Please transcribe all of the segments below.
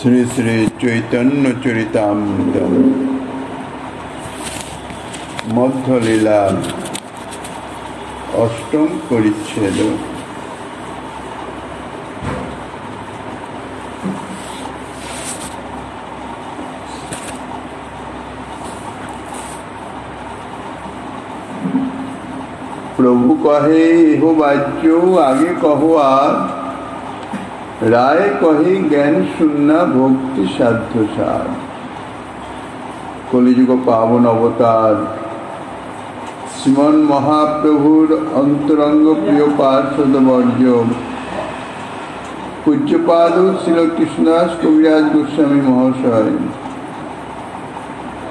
শ্রী শ্রী চৈতন্য চরিতামৃতম মধ্যলীলা অষ্টম পরিচ্ছেদ। প্রভু কহে এহ বাচ্য আগে কহো আর, রায় কহে জ্ঞান শূন্য ভক্তি সাধ্য সার। কলিযুগ পাবন অবতার শ্রীমন মহাপ্রভুর অন্তরঙ্গ প্রিয় পার্ষদ বর্জ পূজ্যপাদ শ্রীকৃষ্ণদাস কবিরাজ গোস্বামী মহাশয়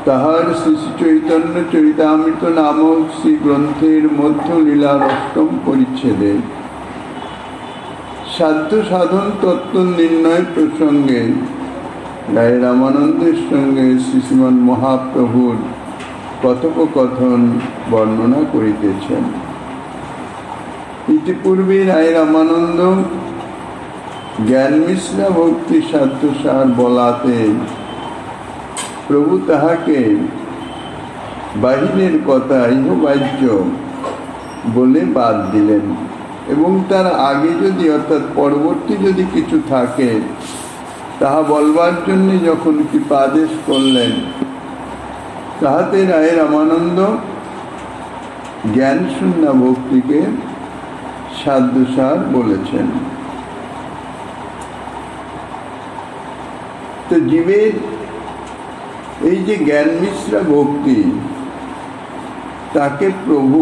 তাহার শ্রী চৈতন্য চরিতামৃত নামক শ্রী গ্রন্থের মধ্য লীলার অষ্টম পরিচ্ছেদে সাধ্য সাধন তত্ত্ব নির্ণয় প্রসঙ্গে রায় রামানন্দের সঙ্গে শ্রীমন মহাপ্রভুর কথোপকথন বর্ণনা করিতেছেন। ইতিপূর্বে রায় রামানন্দ জ্ঞান মিশ্রা ভক্তি সাধ্য সার বলাতে প্রভু তাহাকে বাহিরের কথা ইহবাহ্য বলে বাদ দিলেন এবং তার আগে যদি অর্থাৎ পরবর্তী যদি কিছু থাকে তাহা বলবার জন্য যখন কৃপাদেশ করলেন, তাহাতে রায় রামানন্দ জ্ঞান শূন্য ভক্তিকে সাধ্যসার বলেছেন। তো জীবের এই যে জ্ঞান মিশ্রা ভক্তি, তাকে প্রভু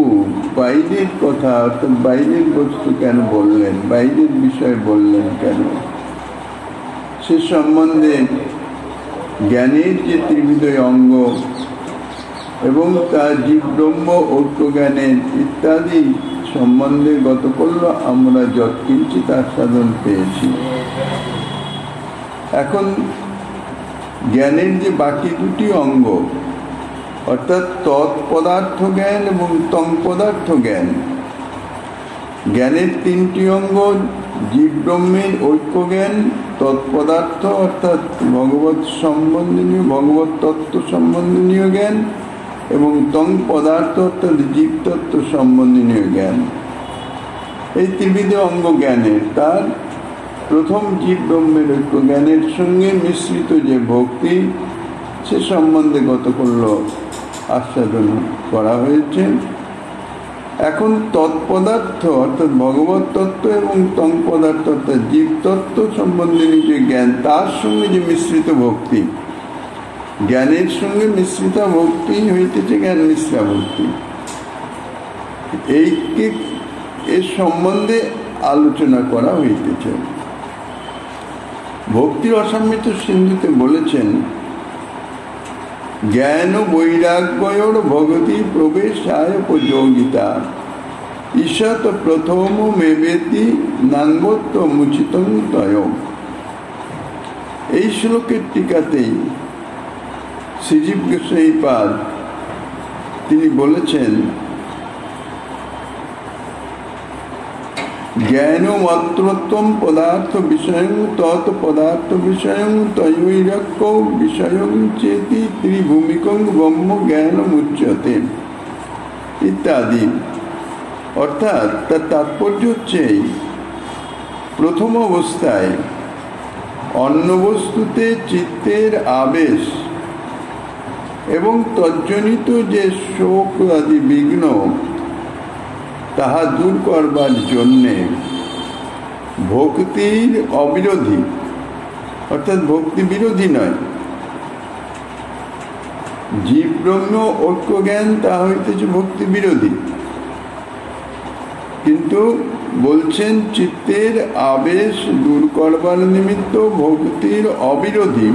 বাইরের কথা অর্থাৎ বাইরের বস্তু কেন বললেন, বাইরের বিষয় বললেন কেন, সে সম্বন্ধে জ্ঞানের যে ত্রিবিধ অঙ্গ এবং তার জীব ব্রহ্ম ঐক্য জ্ঞানের ইত্যাদি সম্বন্ধে গতকাল আমরা যৎকিঞ্চিৎ আস্বাদন পেয়েছি। এখন জ্ঞানের যে বাকি দুটি অঙ্গ অর্থাৎ তৎপদার্থ জ্ঞান এবং তং পদার্থ জ্ঞান, জ্ঞানের তিনটি অঙ্গ জীব ব্রহ্মের ঐক্য জ্ঞান, তৎপদার্থ অর্থাৎ ভগবত সম্বন্ধনীয় ভগবত তত্ত্ব সম্বন্ধনীয় জ্ঞান এবং তং পদার্থ অর্থাৎ জীব তত্ত্ব সম্বন্ধনীয় জ্ঞান। এই ত্রিবিধ অঙ্গ জ্ঞানের তার প্রথম জীব ব্রহ্মের ঐক্য জ্ঞানের সঙ্গে মিশ্রিত যে ভক্তি, সে সম্বন্ধে গতকাল আস্বাদন করা হয়েছে। এখন তৎপদার্থ অর্থাৎ ভগবত তত্ত্ব এবং তং পদার্থ অর্থাৎ জীব তত্ত্ব সম্বন্ধে যে জ্ঞান, তার সঙ্গে যে মিশ্রিত ভক্তি, জ্ঞানের সঙ্গে মিশ্রিত ভক্তি হইতেছে জ্ঞান মিশ্রা ভক্তি। এইকে এর সম্বন্ধে আলোচনা করা হইতেছে। ভক্তি অসম্মিত সিন্ধুতে বলেছেন, জ্ঞান বৈরাগ্যয়োর ভগতি প্রবেশায় উপযোগিতা ঈশত প্রথম মেবেতি নাঙ্গত্ব মুচিতং তয়। এই শ্লোকের টিকাতেই শ্রীজীব গোস্বামীপাদ তিনি বলেছেন, জ্ঞান মাত্রত্বম পদার্থ বিষয়ং তৎ পদার্থ বিষয়ং তৈরক্য বিষয়ং চেতি ত্রিভূমিকং ব্রহ্ম জ্ঞান মুচ্যতে ইত্যাদি। অর্থাৎ তার তাৎপর্য হচ্ছে, প্রথম অবস্থায় অন্য বস্তুতে চিত্তের আবেশ এবং তজ্জনিত যে শোক আদি বিঘ্ন, তাহা দূর করবার জন্যে ভক্তির অবিরোধী অর্থাৎ ভক্তি বিরোধী নয়, জীব ব্রহ্ম ঐক্য জ্ঞান তাহা হইতেছে ভক্তি বিরোধী, কিন্তু বলছেন চিত্তের আবেশ দূর করবার নিমিত্ত ভক্তির অবিরোধী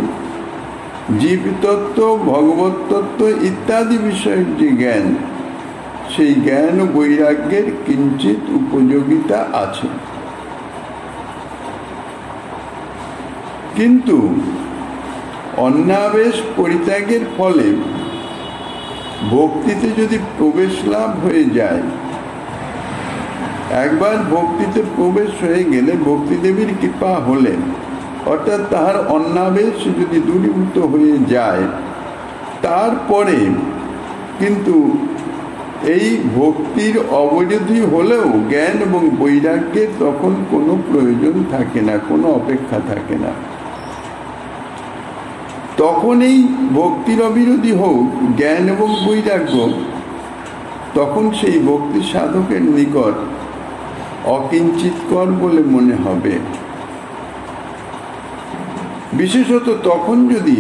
জীবতত্ত্ব ভগবত তত্ত্ব ইত্যাদি বিষয়ের যে জ্ঞান, সেই জ্ঞান ও বৈরাগ্যের কিঞ্চিত উপযোগিতা আছে। কিন্তু অন্যাবেশ পরিত্যাগের ফলে ভক্তিতে যদি প্রবেশ লাভ হয়ে যায়, একবার ভক্তিতে প্রবেশ হয়ে গেলে ভক্তিদেবীর কৃপা হলে অর্থাৎ তাহার অন্নাবেশ যদি দূরীভূত হয়ে যায়, তারপরে কিন্তু এই ভক্তির অবরোধী হলেও জ্ঞান এবং বৈরাগ্যের তখন কোনো প্রয়োজন থাকে না, কোনো অপেক্ষা থাকে না। তখন এই ভক্তির অবিরোধী হোক জ্ঞান এবং বৈরাগ্য, তখন সেই ভক্তি সাধকের নিকট অকিঞ্চিৎকর বলে মনে হবে। বিশেষত তখন যদি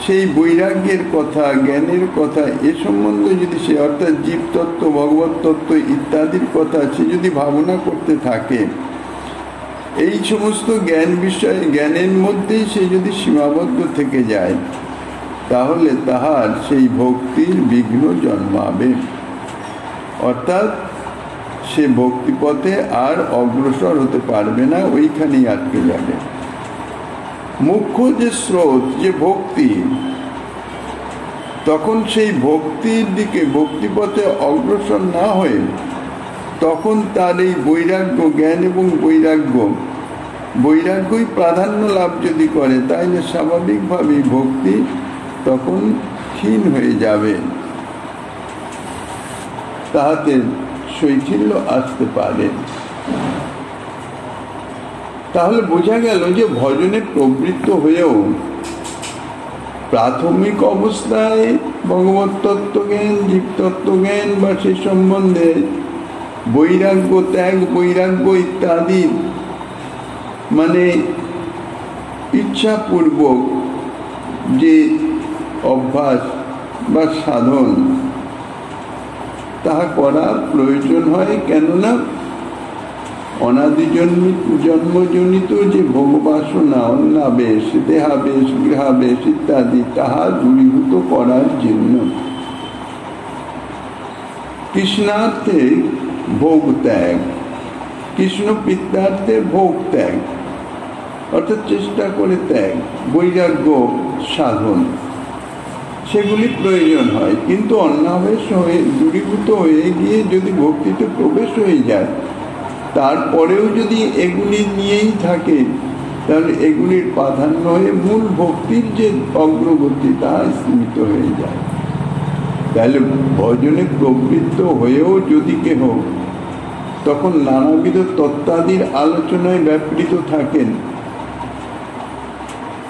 সেই বৈরাগ্যের কথা, জ্ঞানের কথা, এ সম্বন্ধে যদি সে অর্থাৎ জীবতত্ত্ব, ভগবত তত্ত্ব ইত্যাদির কথা সে যদি ভাবনা করতে থাকে, এই সমস্ত জ্ঞান বিষয়ে জ্ঞানের মধ্যেই সে যদি সীমাবদ্ধ থেকে যায়, তাহলে তাহার সেই ভক্তির বিঘ্ন জন্মাবে। অর্থাৎ সে ভক্তিপথে আর অগ্রসর হতে পারবে না, ওইখানেই আটকে যাবে। মুখ্য যে স্রোত, যে ভক্তি, তখন সেই ভক্তির দিকে, ভক্তিপথে অগ্রসর না হয়ে তখন তার এই বৈরাগ্য, জ্ঞান এবং বৈরাগ্যই প্রাধান্য লাভ যদি করে, তাইলে স্বাভাবিকভাবেই ভক্তি তখন ক্ষীণ হয়ে যাবে, তাহাতে শৈথিল্য আসতে পারে। তাহলে বোঝা গেল যে ভজনে প্রবৃত্ত হয়েও প্রাথমিক অবস্থায় ভগবত তত্ত্বজ্ঞান, জীবতত্ত্বজ্ঞান বা সে সম্বন্ধে বৈরাগ্য, ত্যাগ, বৈরাগ্য ইত্যাদি মানে ইচ্ছাপূর্বক যে অভ্যাস বা সাধন, তাহা করা প্রয়োজন হয়। কেননা অনাদি জন্মজনিত যে ভোগবাসনা, অন্নাবেশ, দেহাবেশ, গৃহাবেশ ইত্যাদি, তাহা দূরীভূত করার জন্য কৃষ্ণার্থে ভোগ ত্যাগ, কৃষ্ণ পিত্রার্থে ভোগ ত্যাগ, অর্থাৎ চেষ্টা করে ত্যাগ, বৈরাগ্য সাধন, সেগুলি প্রয়োজন হয়। কিন্তু অন্নাবেশ হয়ে দূরীভূত হয়ে গিয়ে যদি ভক্তিতে প্রবেশ হয়ে যায়, তারপরেও যদি এগুলি নিয়েই থাকে, তাহলে এগুলির প্রাধান্য হয়ে মূল ভক্তির যে অগ্রগতি তা সীমিত হয়ে যায়। তাহলে ভজনে প্রবৃত্ত হয়েও যদি কেহ তখন নানাবিধ তত্ত্বাদির আলোচনায় ব্যাপৃত থাকেন,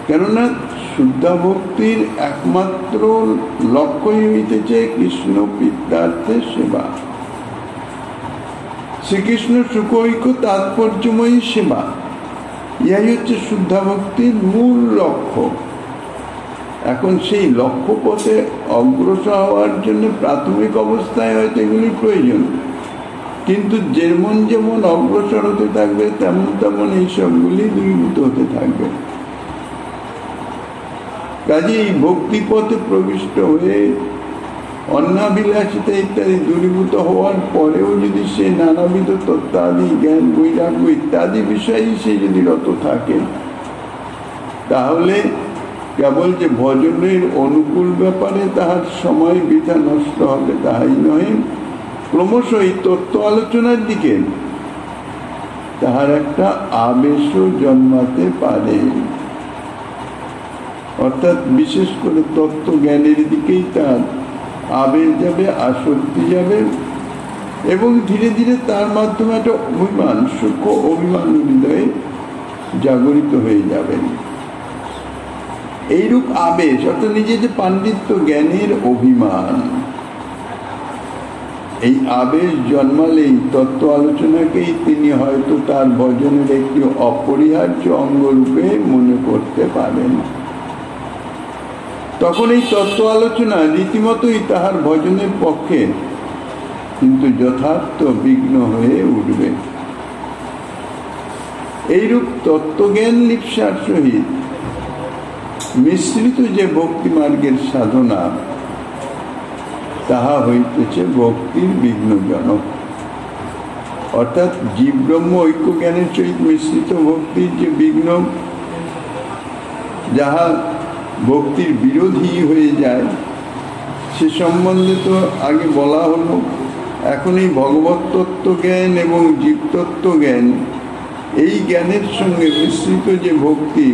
কেননা শুদ্ধা ভক্তির একমাত্র লক্ষ্যই হইতেছে কৃষ্ণ পিত্রার্থের সেবা, শ্রীকৃষ্ণ সুখৈক্য তাৎপর্যময়ী সেবা, ইহাই হচ্ছে শুদ্ধা ভক্তির মূল লক্ষ্য। এখন সেই লক্ষ্য পথে অগ্রসর হওয়ার জন্য প্রাথমিক অবস্থায় হয়তো এগুলির প্রয়োজন, কিন্তু যেমন যেমন অগ্রসর হতে থাকবে তেমন তেমন এই সবগুলি দূরীভূত হতে থাকবে। কাজে এই ভক্তিপথে প্রবিষ্ট হয়ে অন্নাবিলাসিতা ইত্যাদি দূরীভূত হওয়ার পরেও যদি সে নানাবিধ তত্ত্বাদি, জ্ঞান, বৈরাগ্য ইত্যাদি বিষয়েই সে যদি রত থাকে, তাহলে কেবল যে ভজনের অনুকূল ব্যাপারে তাহার সময় বৃথা নষ্ট হবে তাহাই নয়, ক্রমশ এই তত্ত্ব আলোচনার দিকে তাহার একটা আবেশও জন্মাতে পারে। অর্থাৎ বিশেষ করে তত্ত্ব জ্ঞানের দিকেই তার আবেশ যাবে, আসক্তি যাবে, এবং ধীরে ধীরে তার মাধ্যমে একটা অভিমান, সূক্ষ্ম অভিমান হৃদয়ে জাগরিত হয়ে যাবে। এইরূপ আবেশ অর্থাৎ নিজের যে পাণ্ডিত্য, জ্ঞানের অভিমান, এই আবেশ জন্মালেই তত্ত্ব আলোচনাকেই তিনি হয়তো তার ভজনের একটি অপরিহার্য অঙ্গরূপে মনে করতে পারেন। তখন এই তত্ত্ব আলোচনা রীতিমতোই তাহার ভজনের পক্ষে কিন্তু যথার্থ বিঘ্ন হয়ে উঠবে। এইরূপ তত্ত্বজ্ঞান লিপ্সার সহিত মিশ্রিত যে ভক্তি মার্গের সাধনা, তাহা হইতেছে ভক্তির বিঘ্নজনক। অর্থাৎ জীব ব্রহ্ম ঐক্য জ্ঞানের সহিত মিশ্রিত ভক্তির যে বিঘ্ন, যাহা ভক্তির বিরোধী হয়ে যায়, সে সম্বন্ধে তো আগে বলা হলো। এখন এই ভগবত তত্ত্ব জ্ঞান এবং জীবতত্ত্ব জ্ঞান এই জ্ঞানের সঙ্গে মিশ্রিত যে ভক্তি,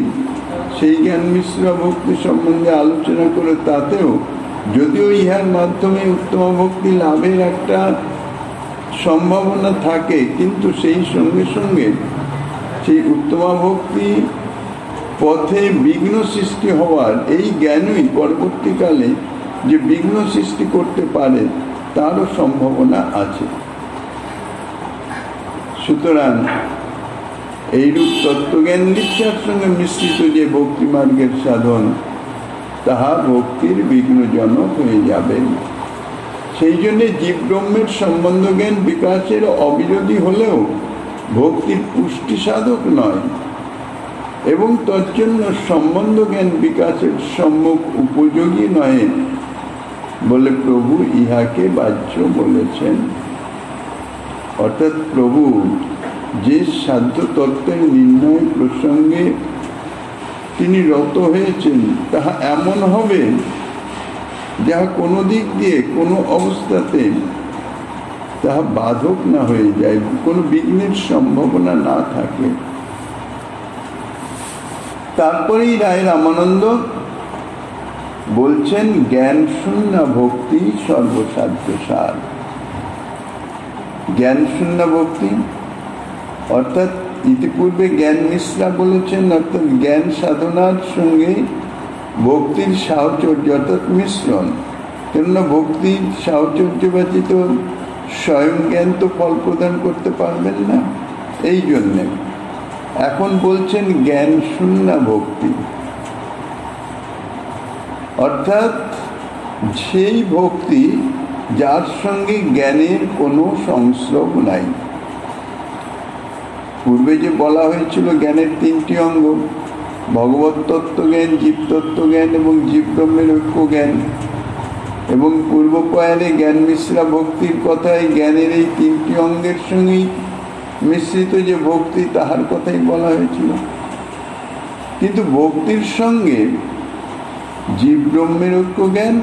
সেই জ্ঞান মিশ্র ভক্তি সম্বন্ধে আলোচনা করে তাতেও যদিও ইহার মাধ্যমে উত্তম ভক্তি লাভের একটা সম্ভাবনা থাকে, কিন্তু সেই সঙ্গে সঙ্গে সেই উত্তম ভক্তি পথে বিঘ্ন সৃষ্টি হওয়ার এই জ্ঞানই পরবর্তীকালে যে বিঘ্ন সৃষ্টি করতে পারে তারও সম্ভাবনা আছে। সুতরাং এইরূপ তত্ত্বজ্ঞান দীক্ষার সঙ্গে মিশ্রিত যে ভক্তি মার্গের সাধন, তাহা ভক্তির বিঘ্নজনক হয়ে যাবে। সেই জন্যে জীব ব্রহ্মের সম্বন্ধ জ্ঞান বিকাশের অবিরোধী হলেও ভক্তির পুষ্টি সাধক নয়, এবং তজ্জন্য সম্বন্ধ জ্ঞান বিকাশের সম্মুখ উপযোগী নয় বলে প্রভু ইহাকে বাহ্য বলেছেন। অর্থাৎ প্রভু যে সাধ্য তত্ত্বের নির্ণয় প্রসঙ্গে তিনি রত হয়েছেন, তাহা এমন হবে যাহা কোনো দিক দিয়ে কোনো অবস্থাতে তাহা বাধক না হয়ে যায়, কোনো বিঘ্নের সম্ভাবনা না থাকে। তারপরেই রায় রামানন্দ বলছেন জ্ঞান শূন্য ভক্তি সর্বসাধ্য সার। জ্ঞান শূন্য ভক্তি অর্থাৎ ইতিপূর্বে জ্ঞান মিশ্রা বলেছেন, অর্থাৎ জ্ঞান সাধনার সঙ্গে ভক্তির সাহচর্য অর্থাৎ মিশ্রণ। কেননা ভক্তির সাহচর্য ব্যতীত স্বয়ং জ্ঞান তো ফল প্রদান করতে পারবেন না। এই জন্যে এখন বলছেন জ্ঞান শূন্য ভক্তি, অর্থাৎ সেই ভক্তি যার সঙ্গে জ্ঞানের কোনো সংস্রব নাই। পূর্বে যে বলা হয়েছিল জ্ঞানের তিনটি অঙ্গ, ভগবত তত্ত্বজ্ঞান, জীবতত্ত্বজ্ঞান এবং জীব ব্রহ্মের ঐক্য জ্ঞান, এবং পূর্বপয়ারে জ্ঞান মিশ্রা ভক্তির কথায় জ্ঞানের এই তিনটি অঙ্গের সঙ্গেই মিশ্রিত যে ভক্তি, তাহার কথাই বলা হয়েছিল। কিন্তু ভক্তির সঙ্গে জীব ব্রহ্মের ঐক্য জ্ঞান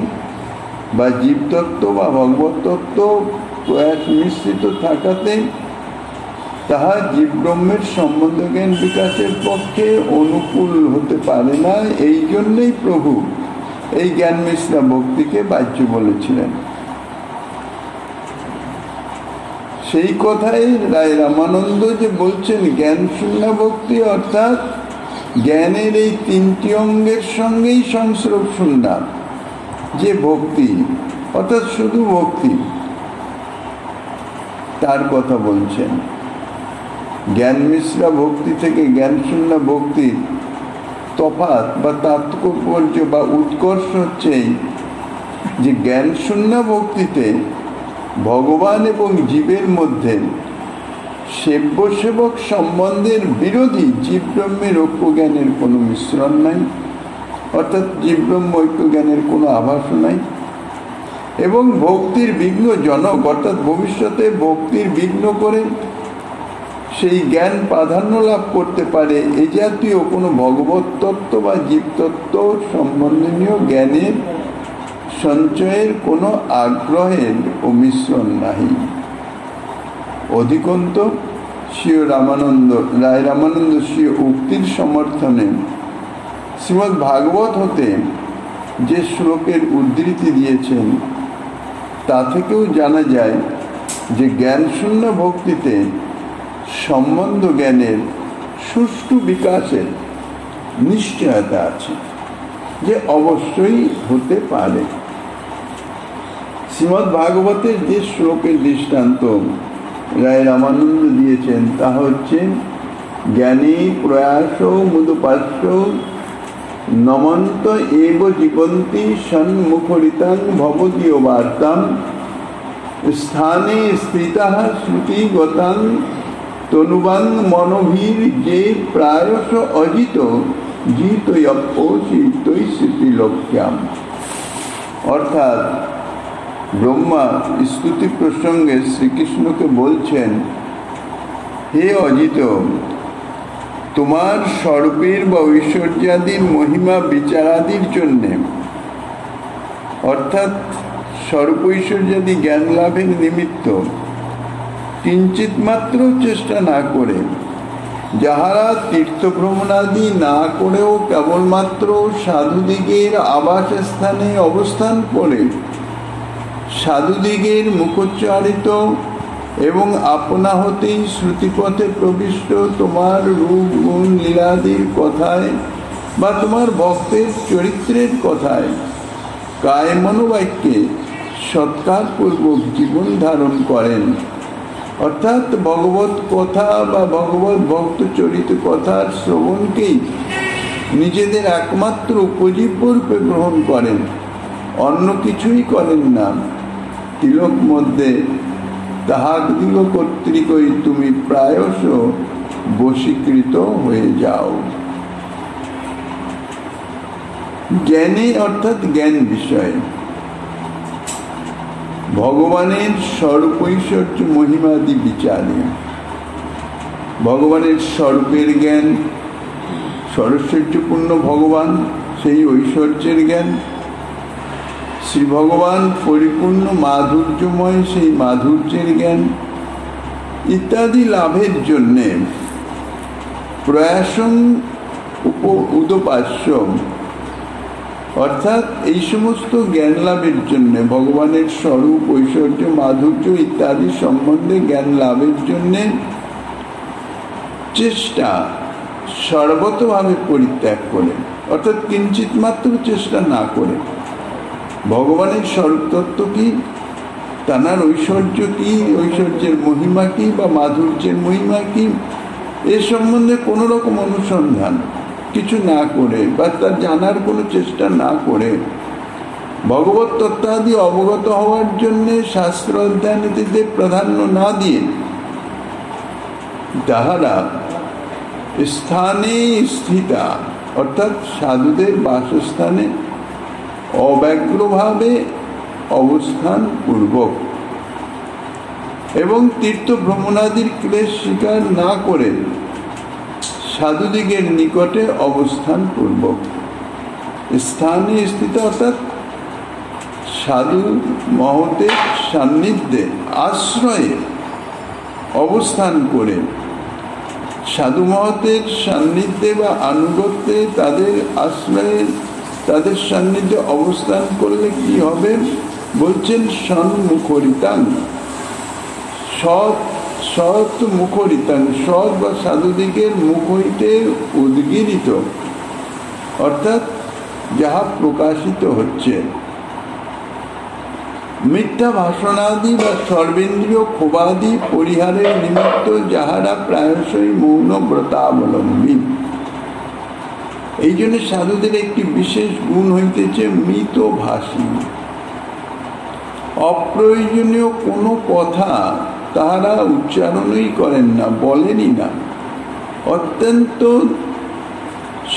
বা জীবতত্ত্ব বা ভগবত তত্ত্ব প্রয়াস মিশ্রিত থাকাতে তাহা জীব ব্রহ্মের সম্বন্ধ জ্ঞান বিকাশের পক্ষে অনুকূল হতে পারে না। এই জন্যই প্রভু এই জ্ঞান মিশ্রা ভক্তিকে বাহ্য বলেছিলেন। সেই কথাই রায় রামানন্দ যে বলছেন জ্ঞান শূন্য ভক্তি, অর্থাৎ জ্ঞানের এই তিনটি অঙ্গের সঙ্গেই সংস্রব শূন্য যে ভক্তি, অর্থাৎ শুধু ভক্তি, তার কথা বলছেন। জ্ঞান মিশ্রা ভক্তি থেকে জ্ঞান শূন্য ভক্তির তফাৎ বা তাৎপর্য বা উৎকর্ষ হচ্ছে যে জ্ঞান শূন্য ভক্তিতে ভগবান এবং জীবের মধ্যে সেব্য সেবক সম্বন্ধের বিরোধী জীব ব্রহ্মের ঐক্য জ্ঞানের কোনো মিশ্রণ নাই, অর্থাৎ জীব ব্রহ্ম ঐক্য জ্ঞানের কোনো আভাস নাই, এবং ভক্তির বিঘ্নজনক অর্থাৎ ভবিষ্যতে ভক্তির বিঘ্ন করে সেই জ্ঞান প্রাধান্য লাভ করতে পারে এ জাতীয় কোনো ভগবত তত্ত্ব বা জীবতত্ত্ব সম্বন্ধনীয় জ্ঞানের সঞ্চয়ের কোনো আগ্রহের ও মিশ্রণ নাই। অধিকন্ত শ্রী রায় রামানন্দ শ্রী উক্তির সমর্থনে শ্রীমদ্ ভাগবত হতে যে শ্লোকের উদ্ধৃতি দিয়েছেন, তা থেকেও জানা যায় যে জ্ঞান শূন্য ভক্তিতে সম্বন্ধ জ্ঞানের সুষ্ঠু বিকাশের নিশ্চয়তা আছে, যে অবশ্যই হতে পারে। শ্রীমদ্ ভাগবতের যে শ্লোকের দৃষ্টান্ত রায় রামানন্দ দিয়েছেন তা হচ্ছে জ্ঞানী প্রয়াস মুদুপাস্য নমন্ত এব জীবন্তি সন্মুখরিতাং ভবদীয় বার্তাম স্থানে স্থিতঃ শ্রুতিগতাং তনুবাং মনোভীর যে প্রায়শ অজিত জিতয়পোষিতৈ স্মৃতিলক্ষ্যাম। অর্থাৎ ব্রহ্মা স্তুতি প্রসঙ্গে শ্রীকৃষ্ণকে বলছেন, হে অজিত, তোমার স্বরূপের বা ঐশ্বর্যাদির মহিমা বিচারাদির জন্যে, অর্থাৎ স্বরূপ ঐশ্বর্যাদি জ্ঞান লাভের নিমিত্ত কিঞ্চিত মাত্র চেষ্টা না করে যাহারা তীর্থ ভ্রমণাদি না করেও কেবলমাত্র সাধুদিগের আবাসস্থানে অবস্থান করে সাধুদিগের মুখোচ্চারিত এবং আপনা হতেই শ্রুতিপথে প্রবিষ্ট তোমার রূপ গুণ লীলাদির কথায় বা তোমার ভক্তের চরিত্রের কথায় কায় মনোবাক্যে সৎকারপূর্বক জীবন ধারণ করেন, অর্থাৎ ভগবত কথা বা ভগবত ভক্ত চরিত কথার শ্রবণকেই নিজেদের একমাত্র উপজীব্য রূপে গ্রহণ করেন, অন্য কিছুই করেন না, তিলক মধ্যে তাহাদিগ কর্তৃকই তুমি প্রায়শ বশীকৃত হয়ে যাও। জ্ঞানে অর্থাৎ জ্ঞান বিষয়ে ভগবানের স্বরূপৈশ্বর্য মহিমাদি বিচারে ভগবানের স্বরূপের জ্ঞান, সরৈশ্বর্যপূর্ণ ভগবান সেই ঐশ্বর্যের জ্ঞান, শ্রী ভগবান পরিপূর্ণ মাধুর্যময় সেই মাধুর্যের জ্ঞান ইত্যাদি লাভের জন্যে প্রয়াসং উদপাস্য, অর্থাৎ এই সমস্ত জ্ঞান লাভের জন্য ভগবানের স্বরূপ ঐশ্বর্য মাধুর্য ইত্যাদি সম্বন্ধে জ্ঞান লাভের জন্য চেষ্টা সর্বতভাবে পরিত্যাগ করে, অর্থাৎ কিঞ্চিত মাত্র চেষ্টা না করে ভগবানের স্বরূপ তত্ত্ব কি, তাঁর ঐশ্বর্য কি, ঐশ্বর্যের মহিমা কি বা মাধুর্যের মহিমা কি, এ সম্বন্ধে কোনো রকম অনুসন্ধান কিছু না করে বা তার জানার কোনো চেষ্টা না করে ভগবত তত্ত্বাদি অবগত হওয়ার জন্য শাস্ত্র অধ্যয়নীতে প্রাধান্য না দিয়ে তাহারা স্থানে স্থিতা, অর্থাৎ সাধুদের বাসস্থানে অব্যগ্রভাবে অবস্থান পূর্বক এবং তীর্থ ভ্রমণাদির ক্লেশ স্বীকার না করে সাধুদিগের নিকটে অবস্থান পূর্বক, স্থানে স্থিত অর্থাৎ সাধু মহতের সান্নিধ্যে আশ্রয়ে অবস্থান করে, সাধু মহতের সান্নিধ্যে বা আনুগত্যে তাদের আশ্রয়ে তাদের সান্নিধ্যে অবস্থান করলে কি হবে বলছেন, সন্মুখরিতাং, সৎ মুখরিতাং, সৎ বা সাধুদিগের মুখ হইতে উদ্গীরিত, অর্থাৎ যাহা প্রকাশিত হচ্ছে, মিথ্যা ভাষণাদি বা সর্বেন্দ্রীয় ক্ষোভাদি পরিহারের নিমিত্ত যাহারা প্রায়শই মৌন ব্রতাবলম্বী। এই জন্য সাধুদের একটি বিশেষ গুণ হইতেছে মৃতভাষী, অপ্রয়োজনীয় কোনো কথা তাহারা উচ্চারণই করেন না, বলেনই না, অত্যন্ত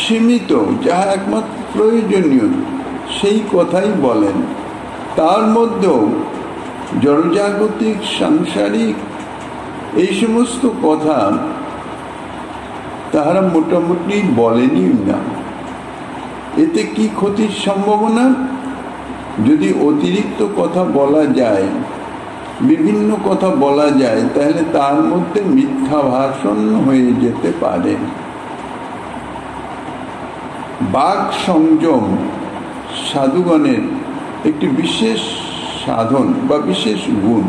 সীমিত যাহা একমাত্র প্রয়োজনীয় সেই কথাই বলেন। তার মধ্যেও জড়জাগতিক সাংসারিক এই সমস্ত কথা তাহারা মোটামুটি বলেনি না। এতে কি ক্ষতির সম্ভাবনা? যদি অতিরিক্ত কথা বলা যায়, বিভিন্ন কথা বলা যায়, তাহলে তার মধ্যে মিথ্যা ভাষণ হয়ে যেতে পারে। বাক সংযম সাধুগণের একটি বিশেষ সাধন বা বিশেষ গুণ।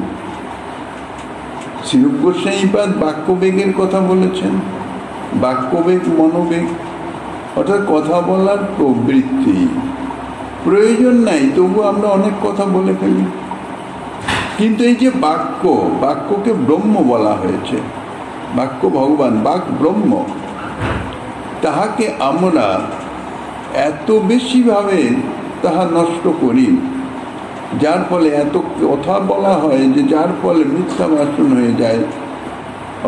শ্রীরূপ গোস্বামীপাদ বাক্যবেগের কথা বলেছেন। বাক্যবেগ মনোবেগ অর্থাৎ কথা বলার প্রবৃত্তি, প্রয়োজন নাই তবু আমরা অনেক কথা বলে ফেলি। কিন্তু এই যে বাক্যকে ব্রহ্ম বলা হয়েছে, বাক্য ভগবান, বাক ব্রহ্ম, তাহাকে আমরা এত বেশিভাবে তাহা নষ্ট করি, যার ফলে এত কথা বলা হয় যে যার ফলে মিথ্যা ভাষণ হয়ে যায়,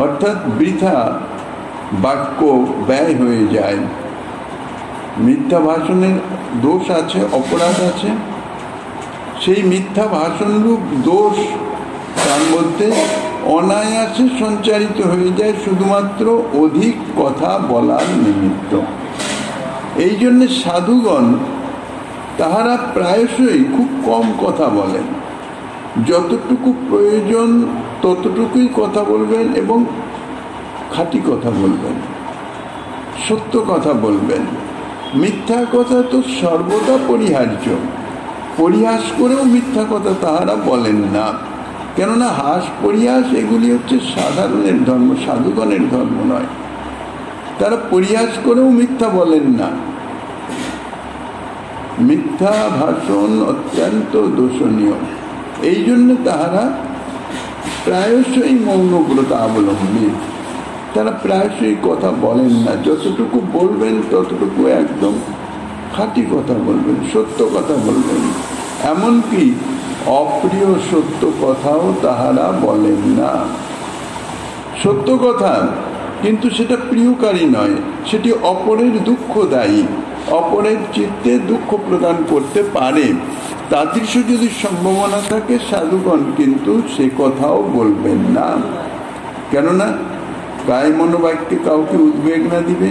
অর্থাৎ বৃথা বাক্য ব্যয় হয়ে যায়। মিথ্যা ভাষণের দোষ আছে, অপরাধ আছে। সেই মিথ্যা ভাষণরূপ দোষ তার মধ্যে অনায়াসে সঞ্চারিত হয়ে যায় শুধুমাত্র অধিক কথা বলার নিমিত্ত। এই জন্য সাধুগণ তাহারা প্রায়শই খুব কম কথা বলেন, যতটুকু প্রয়োজন ততটুকুই কথা বলবেন এবং খাঁটি কথা বলবেন। সত্য কথা বলবেন। মিথ্যা কথা তো সর্বদা পরিহার্য, পরিহাস করেও মিথ্যা কথা তাহারা বলেন না। কেননা হাস পরিহাস এগুলি হচ্ছে সাধারণের ধর্ম, সাধুগণের ধর্ম নয়। তারা পরিহাস করেও মিথ্যা বলেন না। মিথ্যা ভাষণ অত্যন্ত দোষণীয়, এই জন্য তাহারা প্রায়শই মৌনব্রত অবলম্বী। তারা প্রায়শই কথা বলেন না, যতটুকু বলবেন ততটুকু একদম খাঁটি কথা বলবেন, সত্য কথা বলবেন। এমনকি অপ্রিয় সত্য কথাও তাহারা বলেন না। সত্য কথা কিন্তু সেটা প্রিয়কারী নয়, সেটি অপরের দুঃখদায়ী, অপরের চিত্তে দুঃখ প্রদান করতে পারে। তাদৃশ যদি সম্ভাবনা থাকে সাধুগণ কিন্তু সে কথাও বলবেন না। কেননা কায় মনোবাক্যে কাউকে উদ্বেগ না দিবে,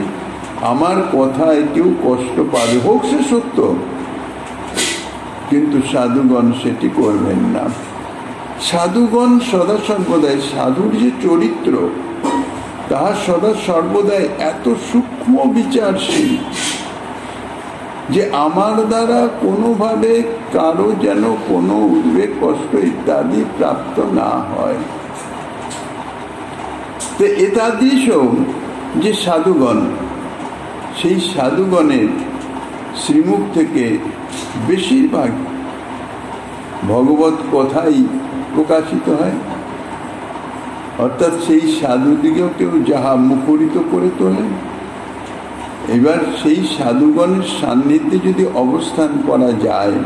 আমার কথায় কেউ কষ্ট পাবে, হোক সে সত্য, কিন্তু সাধুগণ সেটি করবেন না। সাধুগণ সদা সর্বদাই, সাধুর যে চরিত্র তাহা সদা সর্বদাই এত সূক্ষ্ম বিচারশীল যে আমার দ্বারা কোনোভাবে কারো যেন কোনো উদ্বেগ কষ্ট ইত্যাদি প্রাপ্ত না হয়। তো এতাদৃশ যে সাধুগণ, সেই সাধুগণের শ্রীমুখ থেকে বেশিরভাগ ভগবত কথাই প্রকাশিত হয়, অর্থাৎ সেই সাধুদিগকেও যাহা মুখরিত করে তোলেন। এবার সেই সাধুগণের সান্নিধ্যে যদি অবস্থান করা যায়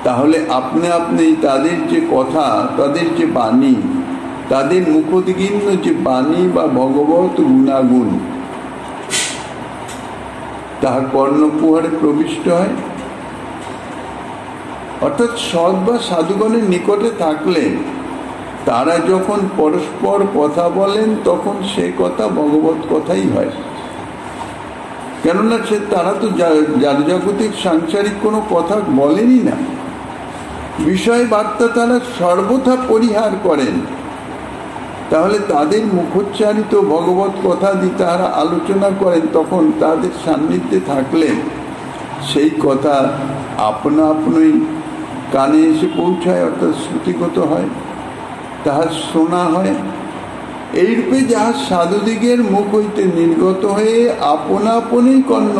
তাহলে আপনি আপনি তাদের যে কথা, তাদের যে বাণী, তাদের মুখোদ্গীর্ণ যে বাণী বা ভগবত গুণাগুণ তাহা কর্ণকুহরে প্রবিষ্ট হয়। অর্থাৎ সৎ বা সাধুগণের নিকটে থাকলে তারা যখন পরস্পর কথা বলেন তখন সে কথা ভগবত কথাই হয়। কেননা তারা তো জাগতিক সাংসারিক কোনো কথা বলেনই না, বিষয় বার্তা তারা সর্বথা পরিহার করেন। তাহলে তাদের মুখোচ্চারিত ভগবত কথা দিয়ে তারা আলোচনা করেন, তখন তাদের সান্নিধ্যে থাকলে সেই কথা আপনা আপনই কানে এসে পৌঁছায়, অর্থাৎ শ্রুতিগত হয়, তাহা শোনা হয়। এইরূপে যাহা সাধুদিগের মুখ হইতে নির্গত হয়ে আপনা আপনি কর্ণ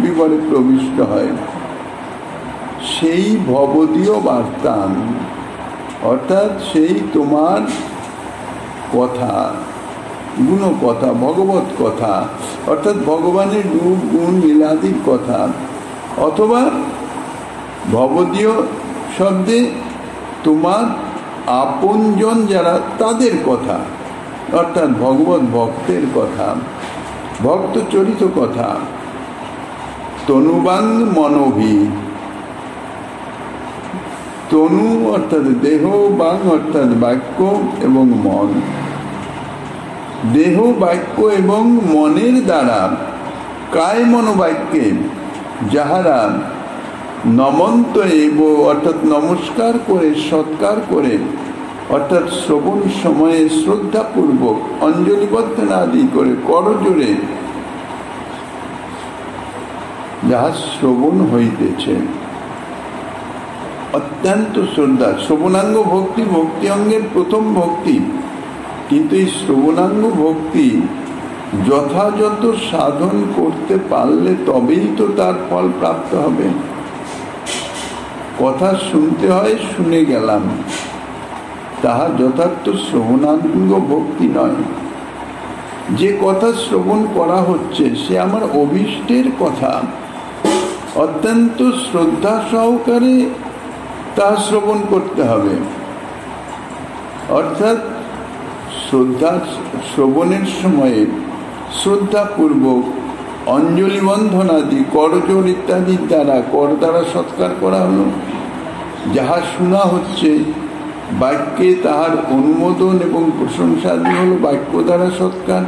বিবরে প্রবিষ্ট হয়, সেই ভবদীয় বার্তান, অর্থাৎ সেই তোমার কথা, গুণ কথা, ভগবত কথা, অর্থাৎ ভগবানের রূপ গুণ লীলাদির কথা, অথবা ভবদীয় শব্দে তোমার আপনজন যারা তাদের কথা, অর্থাৎ ভগবত ভক্তের কথা, ভক্ত চরিত কথা। তনুবাং মনোভি, তনু অর্থাৎ দেহ, বাং অর্থাৎ বাক্য এবং মন। দেহ, বাক্য এবং মনের দ্বারা কায় মনোবাক্যে যাহারা নমন্ত এব অর্থাৎ নমস্কার করে, সৎকার করে, অর্থাৎ শ্রবণ সময়ে শ্রদ্ধাপূর্বক অঞ্জলিবদ্ধ আদি করে করজোড়ে যাহা শ্রবণ হইতেছে, অত্যন্ত শ্রদ্ধা। শ্রবণাঙ্গ ভক্তি ভক্তি অঙ্গের প্রথম ভক্তি, কিন্তু এই শ্রবণাঙ্গ ভক্তি যথাযথ সাধন করতে পারলে তবেই তো তার ফল প্রাপ্ত হবে। কথা শুনতে হয়, শুনে গেলাম, তাহা যথার্থ শ্রবণাঙ্গ ভক্তি নয়। যে কথা শ্রবণ করা হচ্ছে সে আমার অভীষ্টের কথা, অত্যন্ত শ্রদ্ধা সহকারে তা শ্রবণ করতে হবে। অর্থাৎ শ্রবণের সময়ে শ্রদ্ধাপূর্বক অঞ্জলি বন্ধন আদি, করজোড় ইত্যাদির দ্বারা, কর দ্বারা সৎকার করা হলো। যাহা শোনা হচ্ছে বাক্যে তাহার অনুমোদন এবং প্রশংসা দিয়ে হলো বাক্য দ্বারা সৎকার।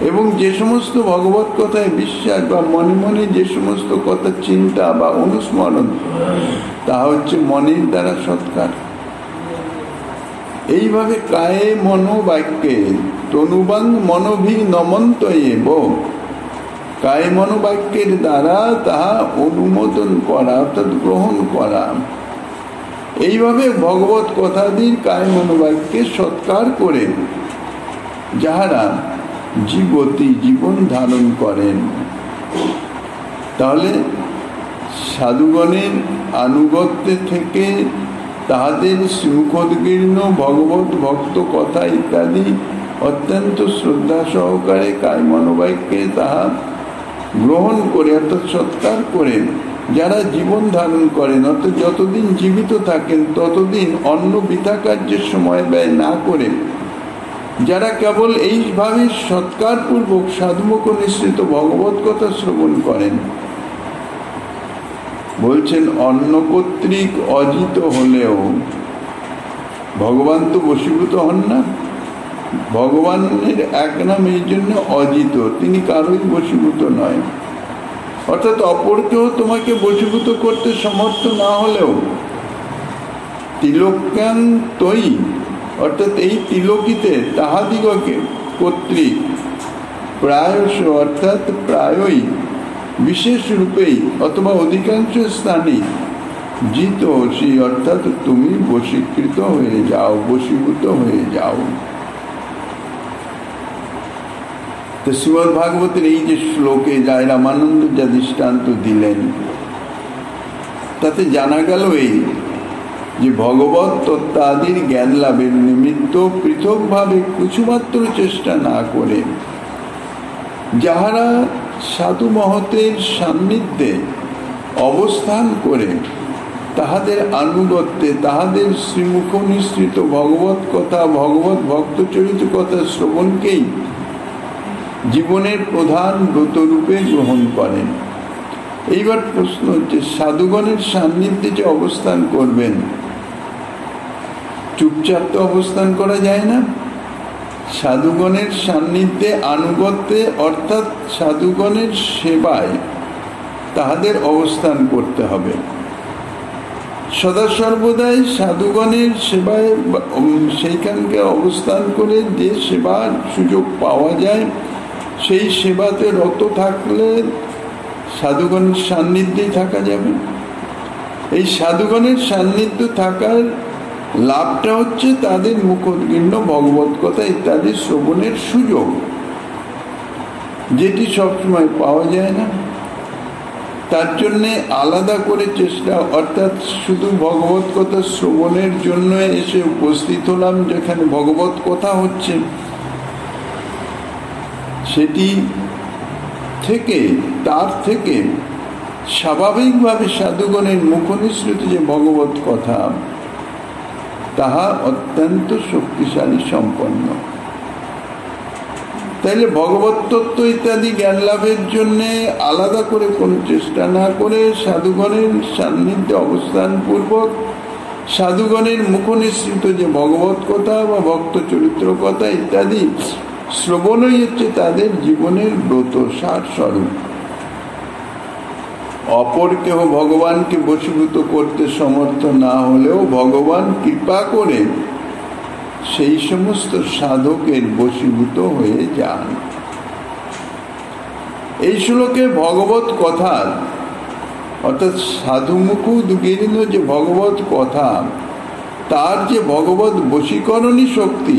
এবং যে সমস্ত ভগবত কথায় বিশ্বাস বা মনে মনে যে সমস্ত কথা চিন্তা বা অনুস্মরণ, তা হচ্ছে মনের দ্বারা সৎকার। এইভাবে কায়ে মনোবাক্যে তনুবাং মনোভি নমন্ত এব, কায়ে মনোবাক্যের দ্বারা তাহা অনুমোদন করা অর্থাৎ গ্রহণ করা। এইভাবে ভগবত কথাদির কায়ে মনোবাক্যে সৎকার করে যাহারা জীবতী জীবন ধারণ করেন। তাহলে সাধুগণের আনুগত্যে থেকে তাহাদের শ্রীমুখোদ্গীর্ণ ভগবত ভক্ত কথা ইত্যাদি অত্যন্ত শ্রদ্ধা সহকারে কায় মনোবাক্যে তাহা গ্রহণ করে অর্থাৎ সৎকার করে যারা জীবন ধারণ করেন, অর্থাৎ যতদিন জীবিত থাকেন ততদিন অন্য বৃথা কার্যের সময় ব্যয় না করে যারা কেবল এইভাবে সৎকার পূর্বক সাধুমুখ নিঃসৃত ভগবত কথা শ্রবণ করেন, বলছেন অন্য কর্তৃক অজিত হলেও ভগবান তো বশীভূত হন না। ভগবানের এক নাম এই জন্য অজিত, তিনি কারোই বশীভূত নয়। অর্থাৎ অপরকেও তোমাকে বশীভূত করতে সমর্থ না হলেও তিলক্যাং তৈ অর্থাৎ এই তিলকিতে তাহাদিগকে কর্তৃক প্রায়শ অর্থাৎ প্রায়ই বিশেষ রূপেই অথবা অধিকাংশ স্থানে জিত সেই অর্থাৎ তুমি বশীকৃত হয়ে যাও, বশীভূত হয়ে যাও। তো শ্রীমদ্ ভাগবতের এই যে শ্লোকে যায় রামানন্দ যা দৃষ্টান্ত দিলেন তাতে জানা গেল এই যে ভগবত তত্ত্বাদির জ্ঞান লাভের নিমিত্ত পৃথকভাবে কিছুমাত্র চেষ্টা না করে যাহারা সাধু মহতের সান্নিধ্যে অবস্থান করে তাহাদের আনুগত্যে তাহাদের শ্রীমুখ নিঃসৃত ভগবত কথা ভগবত ভক্তচরিত কথা শ্রবণকেই জীবনের প্রধান ব্রতরূপে গ্রহণ করেন। এইবার প্রশ্ন হচ্ছে সাধুগণের সান্নিধ্যে যে অবস্থান করবেন, চুপচাপ তো অবস্থান করা যায় না। সাধুগণের সান্নিধ্যে আনুগত্যে অর্থাৎ সাধুগণের সেবায় তাহাদের অবস্থান করতে হবে। সদা সর্বদাই সাধুগণের সেবায় সেইখানকে অবস্থান করে যে সেবার সুযোগ পাওয়া যায় সেই সেবাতে রত থাকলে সাধুগণের সান্নিধ্যেই থাকা যাবে। এই সাধুগণের সান্নিধ্য থাকার লাভটা হচ্ছে তাদের মুখোদ্গীর্ণ ভগবত কথা ইত্যাদি শ্রবণের সুযোগ, যেটি সবসময় পাওয়া যায় না। তার জন্যে আলাদা করে চেষ্টা অর্থাৎ শুধু ভগবত কথা শ্রবণের জন্য এসে উপস্থিত হলাম যেখানে ভগবত কথা হচ্ছে, সেটি থেকে তার থেকে স্বাভাবিকভাবে সাধুগণের মুখনিসৃত যে ভগবত কথা তাহা অত্যন্ত শক্তিশালী সম্পন্ন। তাইলে ভগবত তত্ত্ব ইত্যাদি জ্ঞান লাভের জন্য আলাদা করে কোনো চেষ্টা না করে সাধুগণের সান্নিধ্যে অবস্থান পূর্বক সাধুগণের মুখনিসৃত যে ভগবত কথা বা ভক্ত চরিত্র কথা ইত্যাদি শ্রবণই হচ্ছে তাদের জীবনের ব্রত সার স্বরূপ। অপর কেহ ভগবানকে বশীভূত করতে সমর্থ না হলেও ভগবান কৃপা করে সেই সমস্ত সাধকের বশীভূত হয়ে যান। এই শ্লোকে ভগবত কথার অর্থাৎ সাধুমুখ উদ্গীর্ণ যে ভগবত কথা তার যে ভগবত বশীকরণী শক্তি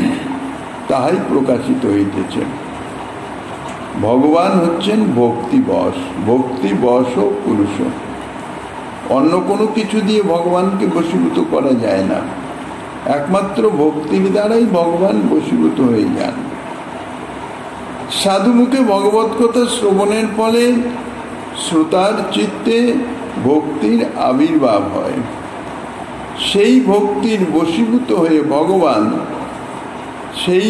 তাহাই প্রকাশিত হইতেছে। ভগবান হচ্ছেন ভক্তিবশ, ভক্তিবশ পুরুষ। অন্য কোনো কিছু দিয়ে ভগবানকে বশীভূত করা যায় না, একমাত্র ভক্তির দ্বারাই ভগবান বশীভূত হয়ে যান। সাধুমুখে ভগবত কথা শ্রবণের ফলে শ্রোতার চিত্তে ভক্তির আবির্ভাব হয়। সেই ভক্তির বশীভূত হয়ে ভগবান সেই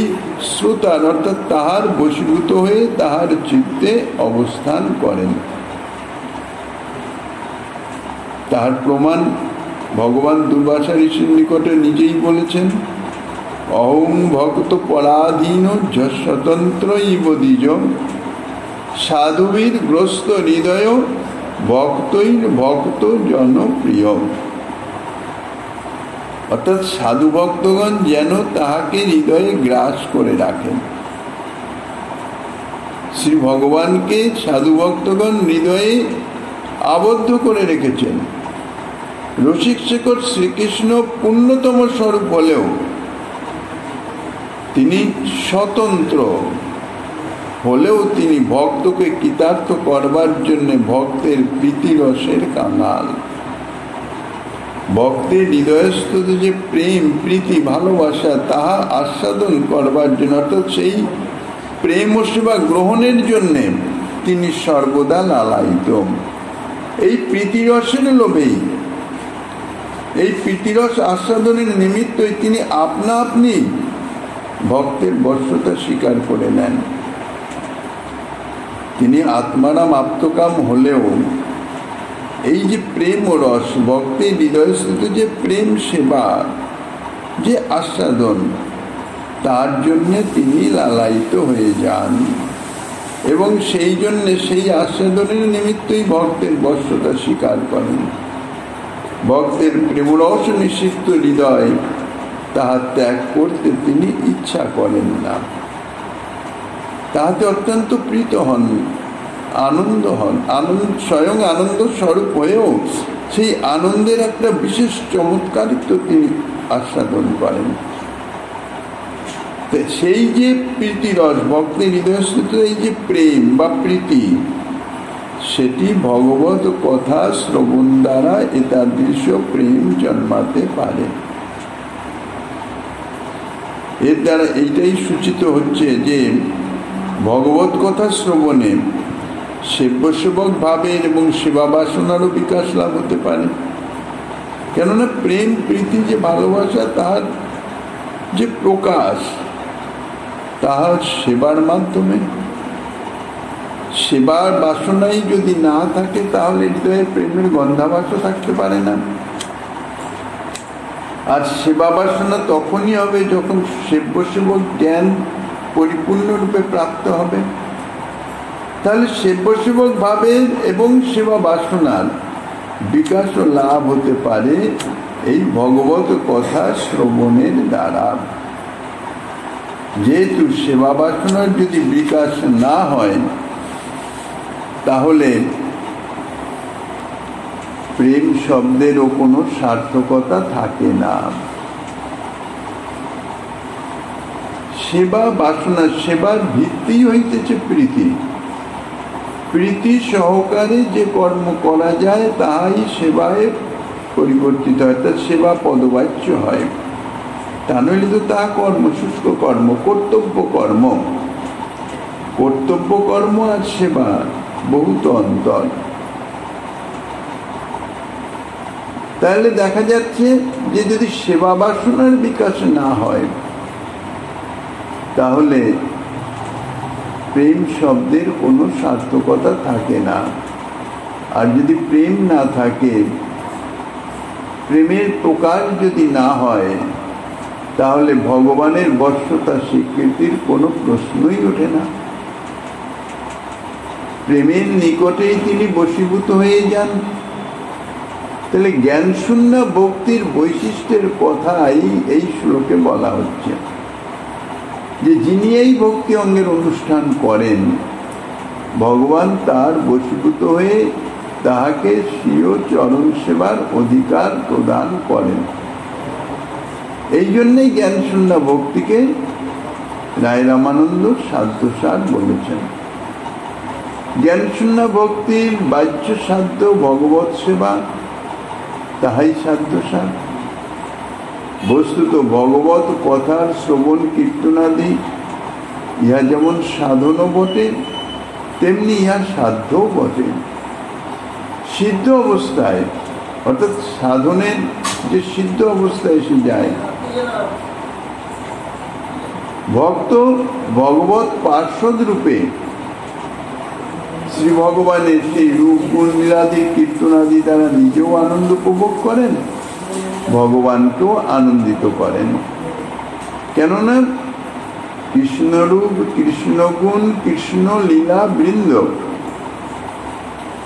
শ্রোতার অর্থাৎ তাহার বশীভূত হয়ে তাহার চিত্তে অবস্থান করেন। তাহার প্রমাণ ভগবান দুর্বাসা ঋষির নিকটে নিজেই বলেছেন, অহং ভক্ত পরাধীন স্বতন্ত্র ইবদিজ সাধুবীর গ্রস্ত হৃদয় ভক্তৈর ভক্ত জনপ্রিয়। অর্থাৎ সাধু ভক্তগণ যেন তাহাকে হৃদয়ে গ্রাস করে রাখেন। শ্রী ভগবানকে সাধু ভক্তগণ হৃদয়ে আবদ্ধ করে রেখেছেন। রসিক শেখর শ্রীকৃষ্ণ পূর্ণতম স্বরূপ হলেও তিনি স্বতন্ত্র হলেও তিনি ভক্তকে কৃতার্থ করবার জন্য ভক্তের প্রীতিরসের কাঙাল। ভক্তের হৃদয়স্থ যে প্রেম, প্রীতি, ভালোবাসা তাহা আস্বাদন করবার জন্য, অর্থাৎ সেই প্রেম ও সেবা গ্রহণের জন্যে তিনি সর্বদা লালায়িত। এই প্রীতিরসের লোভেই, এই প্রীতিরস আস্বাদনের নিমিত্তই তিনি আপনা আপনি ভক্তের বশ্যতা স্বীকার করে নেন। তিনি আত্মারাম আপ্তকাম হলেও এই যে প্রেম ও রস, ভক্তের হৃদয়স্থিত যে প্রেম সেবা, যে আস্বাদন, তার জন্যে তিনি লালায়িত হয়ে যান এবং সেই জন্যে সেই আস্বাদনের নিমিত্তই ভক্তের বশ্যতা স্বীকার করেন। ভক্তের প্রেমরস নিষিক্ত হৃদয় তাহা ত্যাগ করতে তিনি ইচ্ছা করেন না, তাহাতে অত্যন্ত প্রীত হন, আনন্দ হন। আনন্দ স্বয়ং আনন্দ স্বরূপ হয়েও সেই আনন্দের একটা বিশেষ চমৎকারিত্ব তিনি আস্বাদন করেন। সেই যে প্রীতিরস, ভক্তের হৃদয়স্থিত এই যে প্রেম বা প্রীতি, সেটি ভগবত কথা শ্রবণ দ্বারা এতাদৃশ প্রেম জন্মাতে পারে। এর দ্বারা এইটাই সূচিত হচ্ছে যে ভগবত কথা শ্রবণে সেব্য সেবক ভাবের এবং সেবা বাসনারও বিকাশ লাভ হতে পারে। কেননা প্রেম, প্রীতি, যে ভালোবাসা, তাহার যে প্রকাশ, তাহার সেবার মাধ্যমে। সেবার বাসনাই যদি না থাকে তাহলে হৃদয়ে প্রেমের গন্ধাবাসও থাকতে পারে না। আর সেবা বাসনা তখনই হবে যখন সেব্য সেবক জ্ঞান পরিপূর্ণরূপে প্রাপ্ত হবে। তাহলে সেব্য সেবক ভাবের এবং সেবা বাসনার বিকাশ ও লাভ হতে পারে এই ভগবত কথা শ্রবণের দ্বারা। যেহেতু সেবা বাসনার যদি বিকাশ না হয় তাহলে প্রেম শব্দেরও কোনো সার্থকতা থাকে না। সেবা বাসনা, সেবার ভিত্তি হইতেছে প্রীতি। প্রীতি সহকারে যে কর্ম করা যায় তাহাই সেবায় পরিবর্তিত হয়, তার সেবা পদবাচ্য হয়। তা নইলে তো তা কর্ম, শুষ্ক কর্ম, কর্তব্য কর্ম। কর্তব্য কর্ম আর সেবা বহুত অন্তর। তাহলে দেখা যাচ্ছে যে যদি সেবা বাসনার বিকাশ না হয় তাহলে প্রেম শব্দের কোনো সার্থকতা থাকে না। আর যদি প্রেম না থাকে, প্রেমের প্রকাশ যদি না হয়, তাহলে ভগবানের বশ্যতা স্বীকৃতির কোনো প্রশ্নই ওঠে না। প্রেমের নিকটেই তিনি বশীভূত হয়ে যান। তাহলে জ্ঞান শূন্য ভক্তির বৈশিষ্ট্যের কথাই এই শ্লোকে বলা হচ্ছে, যে যিনি এই ভক্তি অঙ্গের অনুষ্ঠান করেন ভগবান তার বশীভূত হয়ে তাহাকে স্বীয় চরণ সেবার অধিকার প্রদান করেন। এই জন্যই জ্ঞান শূন্য ভক্তিকে রায় রামানন্দ সাধ্যসার বলেছেন। জ্ঞান শূন্য ভক্তির বাহ্য সাধ্য ভগবত সেবা, তাহাই সাধ্যসার। বস্তুত ভগবত কথার শ্রবণ কীর্তনাদি ইহা যেমন সাধনও বটে, তেমনি ইহা সাধ্যও বটে। সিদ্ধ অবস্থায়, অর্থাৎ সাধনের যে সিদ্ধ অবস্থায় এসে যায়, ভক্ত ভগবত পার্ষদ রূপে শ্রী ভগবানের সেই রূপ গুণ লীলাদি কীর্তনাদি দ্বারা নিজেও আনন্দ উপভোগ করেন, ভগবানকেও আনন্দিত করেন। কেননা কৃষ্ণরূপ, কৃষ্ণগুণ, কৃষ্ণ লীলা বৃন্দ,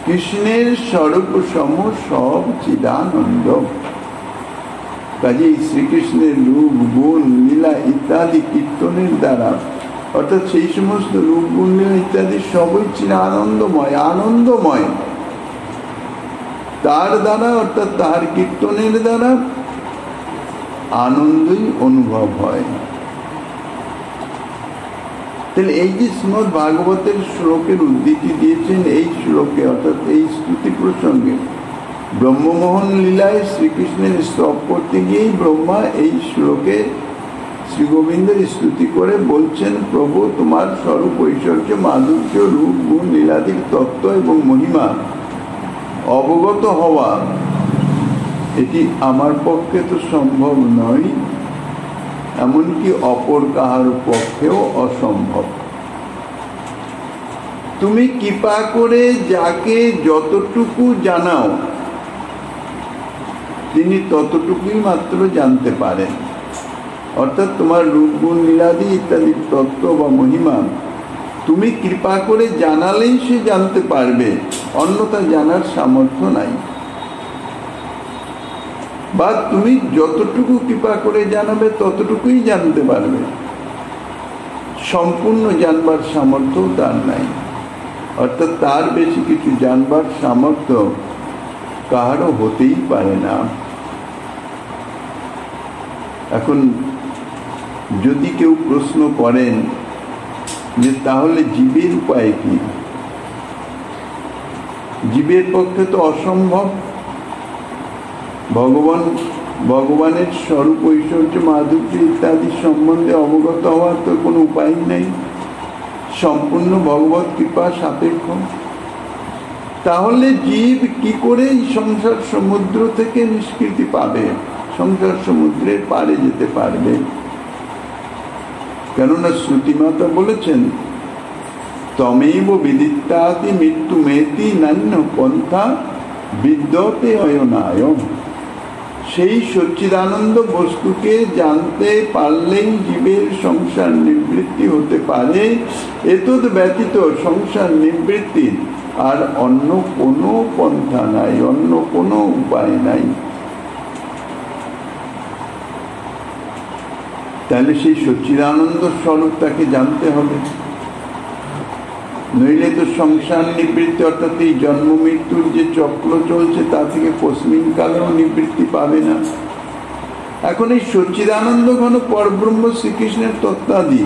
কৃষ্ণের স্বরূপ সম সব চিদানন্দ। কাজেই শ্রীকৃষ্ণের রূপ গুণ লীলা ইত্যাদি কীর্তনের দ্বারা, অর্থাৎ সেই সমস্ত রূপ গুণ লীলা ইত্যাদি সবই ছিল আনন্দময়, আনন্দময়। তার দ্বারা অর্থাৎ তার কীর্তনের দ্বারা আনন্দই অনুভব হয়। তাহলে এই যে শ্রীমদ্ ভাগবতের শ্লোকের উদ্ধৃতি দিয়েছেন, এই শ্লোকে অর্থাৎ এই স্তুতি প্রসঙ্গে ব্রহ্মমোহন লীলায় শ্রীকৃষ্ণের স্তব করতে গিয়েই ব্রহ্মা এই শ্লোকে শ্রী গোবিন্দের স্তুতি করে বলছেন, প্রভু তোমার স্বরূপ ঐশ্বর্য মাধুর্য রূপ গুণ লীলাদির তত্ত্ব এবং মহিমা অবগত হওয়া এটি আমার পক্ষে তো সম্ভব নয়, এমনকি অপর কাহার পক্ষেও অসম্ভব। তুমি কৃপা করে যাকে যতটুকু জানাও তিনি ততটুকুই মাত্র জানতে পারেন। অর্থাৎ তোমার রূপ গুণ লীলাদি ইত্যাদি তত্ত্ব বা মহিমা তুমি কৃপা করে জানালেই সে জানতে পারবে, অন্যথা জানার সামর্থ্য নাই। বা তুমি যতটুকু কৃপা করে জানাবে ততটুকুই জানতে পারবে, সম্পূর্ণ জানবার সামর্থ্য তার নাই। অর্থাৎ তার বেশি কিছু জানবার সামর্থ্য কাহারও হতেই পারে না। এখন যদি কেউ প্রশ্ন করেন যে তাহলে জীবের উপায় কি, জীবের পক্ষে তো অসম্ভব, ভগবানের স্বরূপ ঐশ্বর্য মাধুর্য ইত্যাদি সম্বন্ধে অবগত হওয়ার তো কোনো উপায় নেই, সম্পূর্ণ ভগবত কৃপা সাপেক্ষ। তাহলে জীব কি করে এই সংসার সমুদ্র থেকে নিষ্কৃতি পাবে, সংসার সমুদ্রের পারে যেতে পারবে? কেননা শ্রুতিমাতা বলেছেন, তমেব বিদিত্তাতি মৃত্যু মেতি নান্য পন্থা বিদ্যতে অয়নায়। সেই সচ্চিদানন্দ বস্তুকে জানতে পারলেই জীবের সংসার নিবৃত্তি হতে পারে, এতদ ব্যতীত সংসার নিবৃত্তির আর অন্য কোনো পন্থা নাই, অন্য কোনো উপায় নাই। তাহলে সেই সচ্চিদানন্দ স্বরূপ তাকে জানতে হবে, নইলে তো সংসার নিবৃত্তি অর্থাৎ এই জন্ম মৃত্যুর যে চক্র চলছে তা থেকে কোস্মিন কালেও নিবৃত্তি পাবে না। এখন এই সচ্চিদানন্দ ঘন পরব্রহ্ম শ্রীকৃষ্ণের তত্ত্বাদি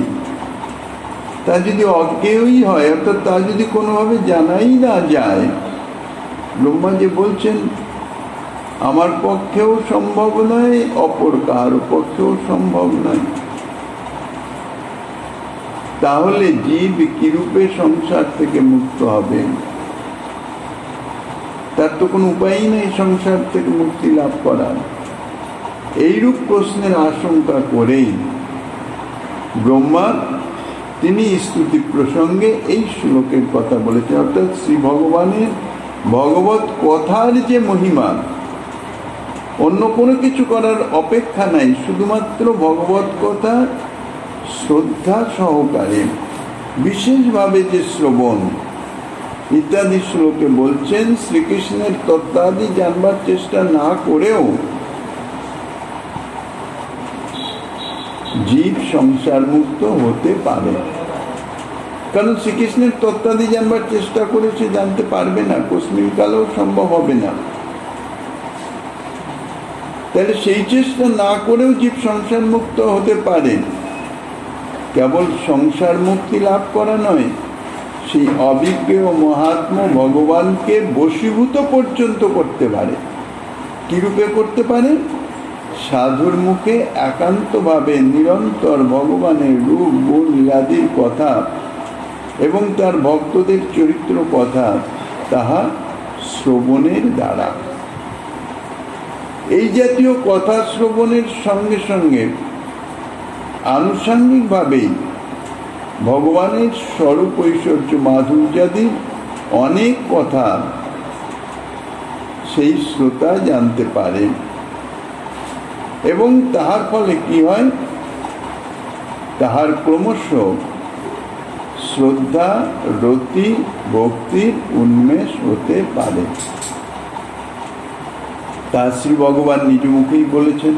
তা যদি অজ্ঞেয়ই হয়, অর্থাৎ তা যদি কোনোভাবে জানাই না যায়, ব্রহ্মা যে বলছেন আমার পক্ষেও সম্ভব নয়, অপর কাহার পক্ষেও সম্ভব নয়, তাহলে জীব কিরূপে সংসার থেকে মুক্ত হবে? তার তো কোনো উপায়ই নেই সংসার থেকে মুক্তি লাভ করার। এইরূপ প্রশ্নের আশঙ্কা করেই ব্রহ্মা তিনি স্তুতি প্রসঙ্গে এই শ্লোকের কথা বলেছেন। অর্থাৎ শ্রী ভগবানের ভগবত কথার যে মহিমা, অন্য কোনো কিছু করার অপেক্ষা নাই, শুধুমাত্র ভগবত কথা শ্রদ্ধা সহকারে বিশেষভাবে যে শ্রবণ ইত্যাদি শ্লোকে বলছেন, শ্রীকৃষ্ণের তত্ত্বাদি জানবার চেষ্টা না করেও জীব সংসার মুক্ত হতে পারে। কারণ শ্রীকৃষ্ণের তত্ত্বাদি জানবার চেষ্টা করে সে জানতে পারবে না, কোস্মিন কালেও সম্ভব হবে না। তাহলে সেই চেষ্টা না করেও জীব সংসার মুক্ত হতে পারে। কেবল সংসার মুক্তি লাভ করা নয়, সেই অভিজ্ঞ মহাত্মা ভগবানকে বশীভূত পর্যন্ত করতে পারে। কিরূপে করতে পারে? সাধুর মুখে একান্তভাবে নিরন্তর ভগবানের রূপ গুণ লীলাদির কথা এবং তার ভক্তদের চরিত্র কথা তাহা শ্রবণের দ্বারা। এই জাতীয় কথা শ্রবণের সঙ্গে সঙ্গে আনুষঙ্গিকভাবেই ভগবানের স্বরূপ ঐশ্বর্য মাধুর্যাদি অনেক কথা সেই শ্রোতা জানতে পারে এবং তাহার ফলে কি হয়? তাহার ক্রমশ শ্রদ্ধা রতি ভক্তির উন্মেষ হতে পারে। তা শ্রী ভগবান নিজ মুখেই বলেছেন,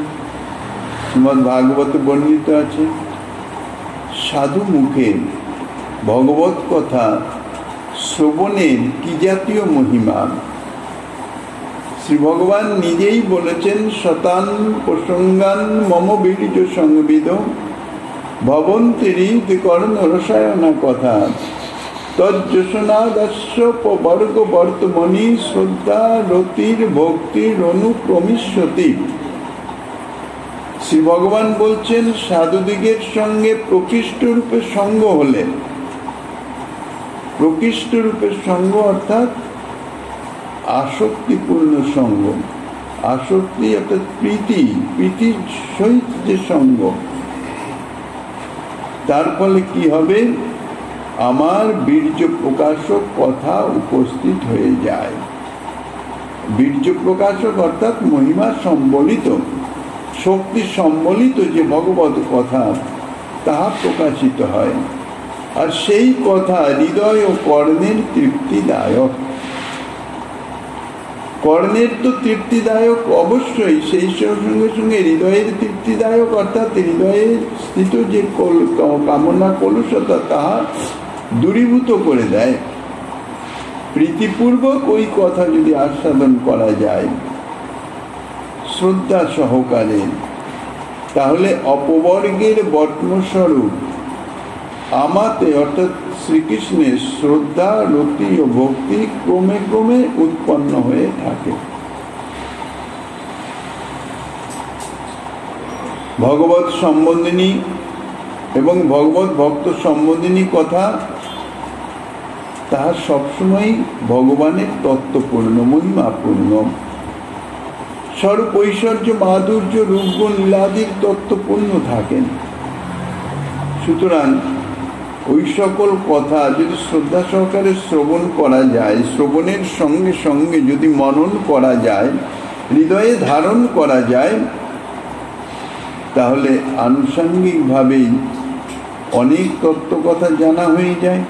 শ্রীমদ্ ভাগবতে বর্ণিত আছে, সাধু মুখে ভগবত কথা শ্রবণের কি জাতীয় মহিমা। শ্রী ভগবান নিজেই বলেছেন, শতান প্রসঙ্গান মম বীর্য সংবিদ ভবন্তিরি কর্ণ রসায়না কথা তজ্জসনাদস্য বর্গ বর্তমনি শ্রদ্ধা রতির ভক্তির অনুক্রমিষ্যতি। শ্রী ভগবান বলছেন, সাধুদিগের সঙ্গে প্রকৃষ্ট রূপে সঙ্গ হলে, প্রকৃষ্ট রূপে সঙ্গ অর্থাৎ আসক্তিপূর্ণ সঙ্গ, আসক্তি অর্থাৎ প্রীতির সহিত যে সঙ্গ, তার ফলে কি হবে, আমার বীর্য প্রকাশক কথা উপস্থিত হয়ে যায়। বীর্য প্রকাশক অর্থাৎ মহিমা সম্বলিত, শক্তি সম্বলিত যে ভগবত কথা, তাহা প্রকাশিত হয়। আর সেই কথা হৃদয় ও কর্ণের তৃপ্তিদায়ক। কর্ণের তো তৃপ্তিদায়ক অবশ্যই, সেই সঙ্গে সঙ্গে হৃদয়ের তৃপ্তিদায়ক, অর্থাৎ হৃদয়ে স্থিত যে কামনা কলুষতা, তাহা দূরীভূত করে দেয়। প্রীতিপূর্বক ওই কথা যদি আস্বাদন করা যায় শ্রদ্ধা সহকারে, তাহলে অপবর্গের বর্তমস্বরূপ আমাতে অর্থাৎ শ্রীকৃষ্ণের শ্রদ্ধা রতি ও ভক্তি ক্রমে ক্রমে উৎপন্ন হয়ে থাকে। ভগবত সম্বন্ধিনী এবং ভগবত ভক্ত সম্বন্ধিনী কথা, তাহা সবসময় ভগবানের তত্ত্বপূর্ণ, মহিমাপূর্ণ, স্বরূপ ঐশ্বর্য মাধুর্য রূপগুণ লীলাদির তত্ত্বপূর্ণ থাকেন। সুতরাং ওই সকল কথা যদি শ্রদ্ধা সহকারে শ্রবণ করা যায়, শ্রবণের সঙ্গে সঙ্গে যদি মনন করা যায়, হৃদয়ে ধারণ করা যায়, তাহলে আনুষঙ্গিকভাবেই অনেক তত্ত্ব কথা জানা হয়ে যায়।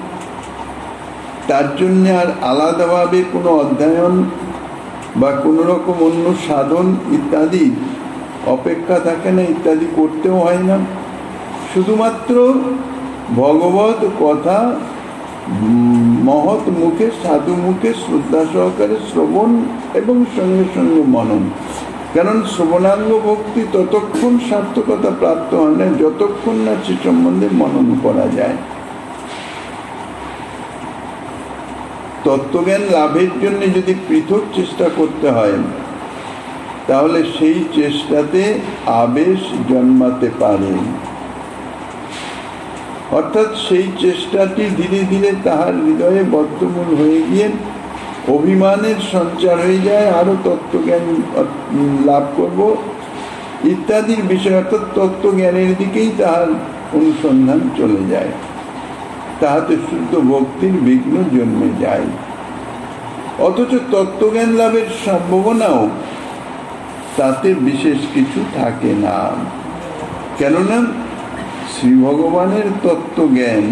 তার জন্য আর আলাদাভাবে কোনো অধ্যয়ন বা কোনো রকম অন্য সাধন ইত্যাদি অপেক্ষা থাকে না, ইত্যাদি করতেও হয় না। শুধুমাত্র ভগবত কথা মহৎ মুখে, সাধু মুখে শ্রদ্ধা সহকারে শ্রবণ এবং সঙ্গে সঙ্গে মনন। কারণ শ্রবণাঙ্গ ভক্তি ততক্ষণ সার্থকতা প্রাপ্ত হয় না যতক্ষণ না সে সম্বন্ধে মনন করা যায়। তত্ত্বজ্ঞান লাভের জন্য যদি পৃথক চেষ্টা করতে হয়, তাহলে সেই চেষ্টাতে আবেশ জন্মাতে পারে, অর্থাৎ সেই চেষ্টাটি ধীরে ধীরে তাহার হৃদয়ে বদ্ধমূল হয়ে গিয়ে অভিমানের সঞ্চার হয়ে যায়, আরো তত্ত্বজ্ঞান লাভ করব ইত্যাদির বিষয়, অর্থাৎ তত্ত্বজ্ঞানের দিকেই তাহার অনুসন্ধান চলে যায়। তাহাতে শুদ্ধ ভক্তির বিঘ্ন জন্মে যায়। অথচ তত্ত্বজ্ঞান লাভের সম্ভাবনাও তাতে বিশেষ কিছু থাকে না, কেননা শ্রী ভগবানের তত্ত্বজ্ঞান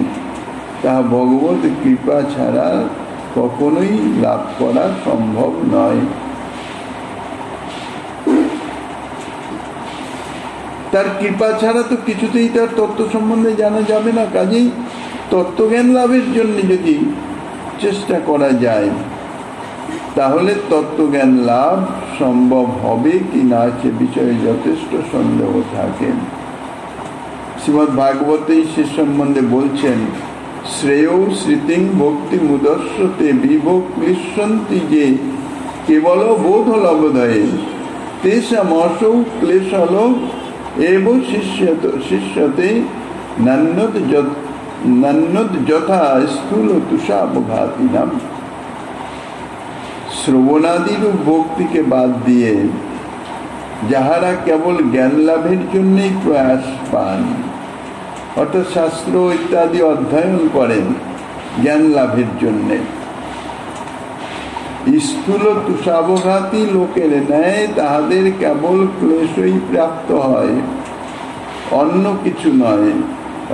তাহা ভগবত কৃপা ছাড়া কখনোই লাভ করা সম্ভব নয়। তার কৃপা ছাড়া তো কিছুতেই তার তত্ত্ব সম্বন্ধে জানা যাবে না। কাজেই তত্ত্বজ্ঞান লাভের জন্য যদি চেষ্টা করা যায়, তাহলে তত্ত্বজ্ঞান লাভ সম্ভব হবে কি না সে বিষয়ে যথেষ্ট সন্দেহ থাকে। শ্রীমদ্ ভাগবতেই সে সম্বন্ধে বলছেন, শ্রেয় স্মৃতিং ভক্তি মুদস্যতে বিভোগ ক্লিশন্তি যে কেবল বোধ লবোধয়ে তেষামসৌ ক্লেশল এব শিষ্যতে নান্যদ যথা স্থূল তুষাবঘাতিনাম। শ্রবণাদির ভক্তিকে বাদ দিয়ে যাহারা কেবল জ্ঞান লাভের জন্যই প্রয়াস পান, অর্থাৎ শাস্ত্র ইত্যাদি অধ্যয়ন করেন জ্ঞান লাভের জন্যে, স্থূল তুষাবঘাতী লোকের ন্যায় তাহাদের কেবল ক্লেশই প্রাপ্ত হয়, অন্য কিছু নয়।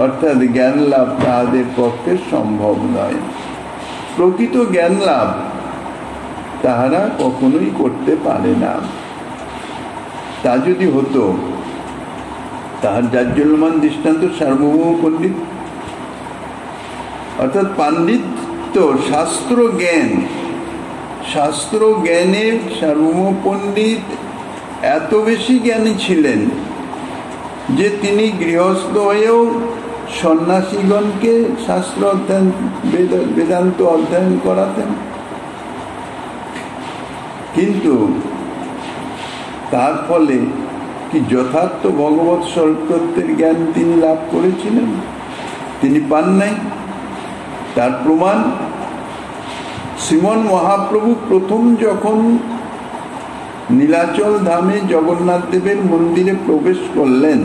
অর্থাৎ জ্ঞান লাভ তাহাদের পক্ষে সম্ভব নয়। প্রকৃত জ্ঞান লাভ তাহারা কখনোই করতে পারে না। তা যদি হতো তাহার জাজ্জল্যমান দৃষ্টান্ত সার্বভৌম পণ্ডিত, অর্থাৎ পাণ্ডিত্য শাস্ত্র জ্ঞানে সার্বভৌম পণ্ডিত এত বেশি জ্ঞানী ছিলেন যে তিনি গৃহস্থ হয়েও সন্ন্যাসীগণকে শাস্ত্র অধ্যয়ন, বেদান্ত অধ্যয়ন করাতেন। কিন্তু তার ফলে কি যথার্থ ভগবৎ স্বরূপতত্ত্বের জ্ঞান তিনি লাভ করেছিলেন? তিনি পান নাই। তার প্রমাণ শ্রীমন মহাপ্রভু প্রথম যখন নীলাচল ধামে জগন্নাথ দেবের মন্দিরে প্রবেশ করলেন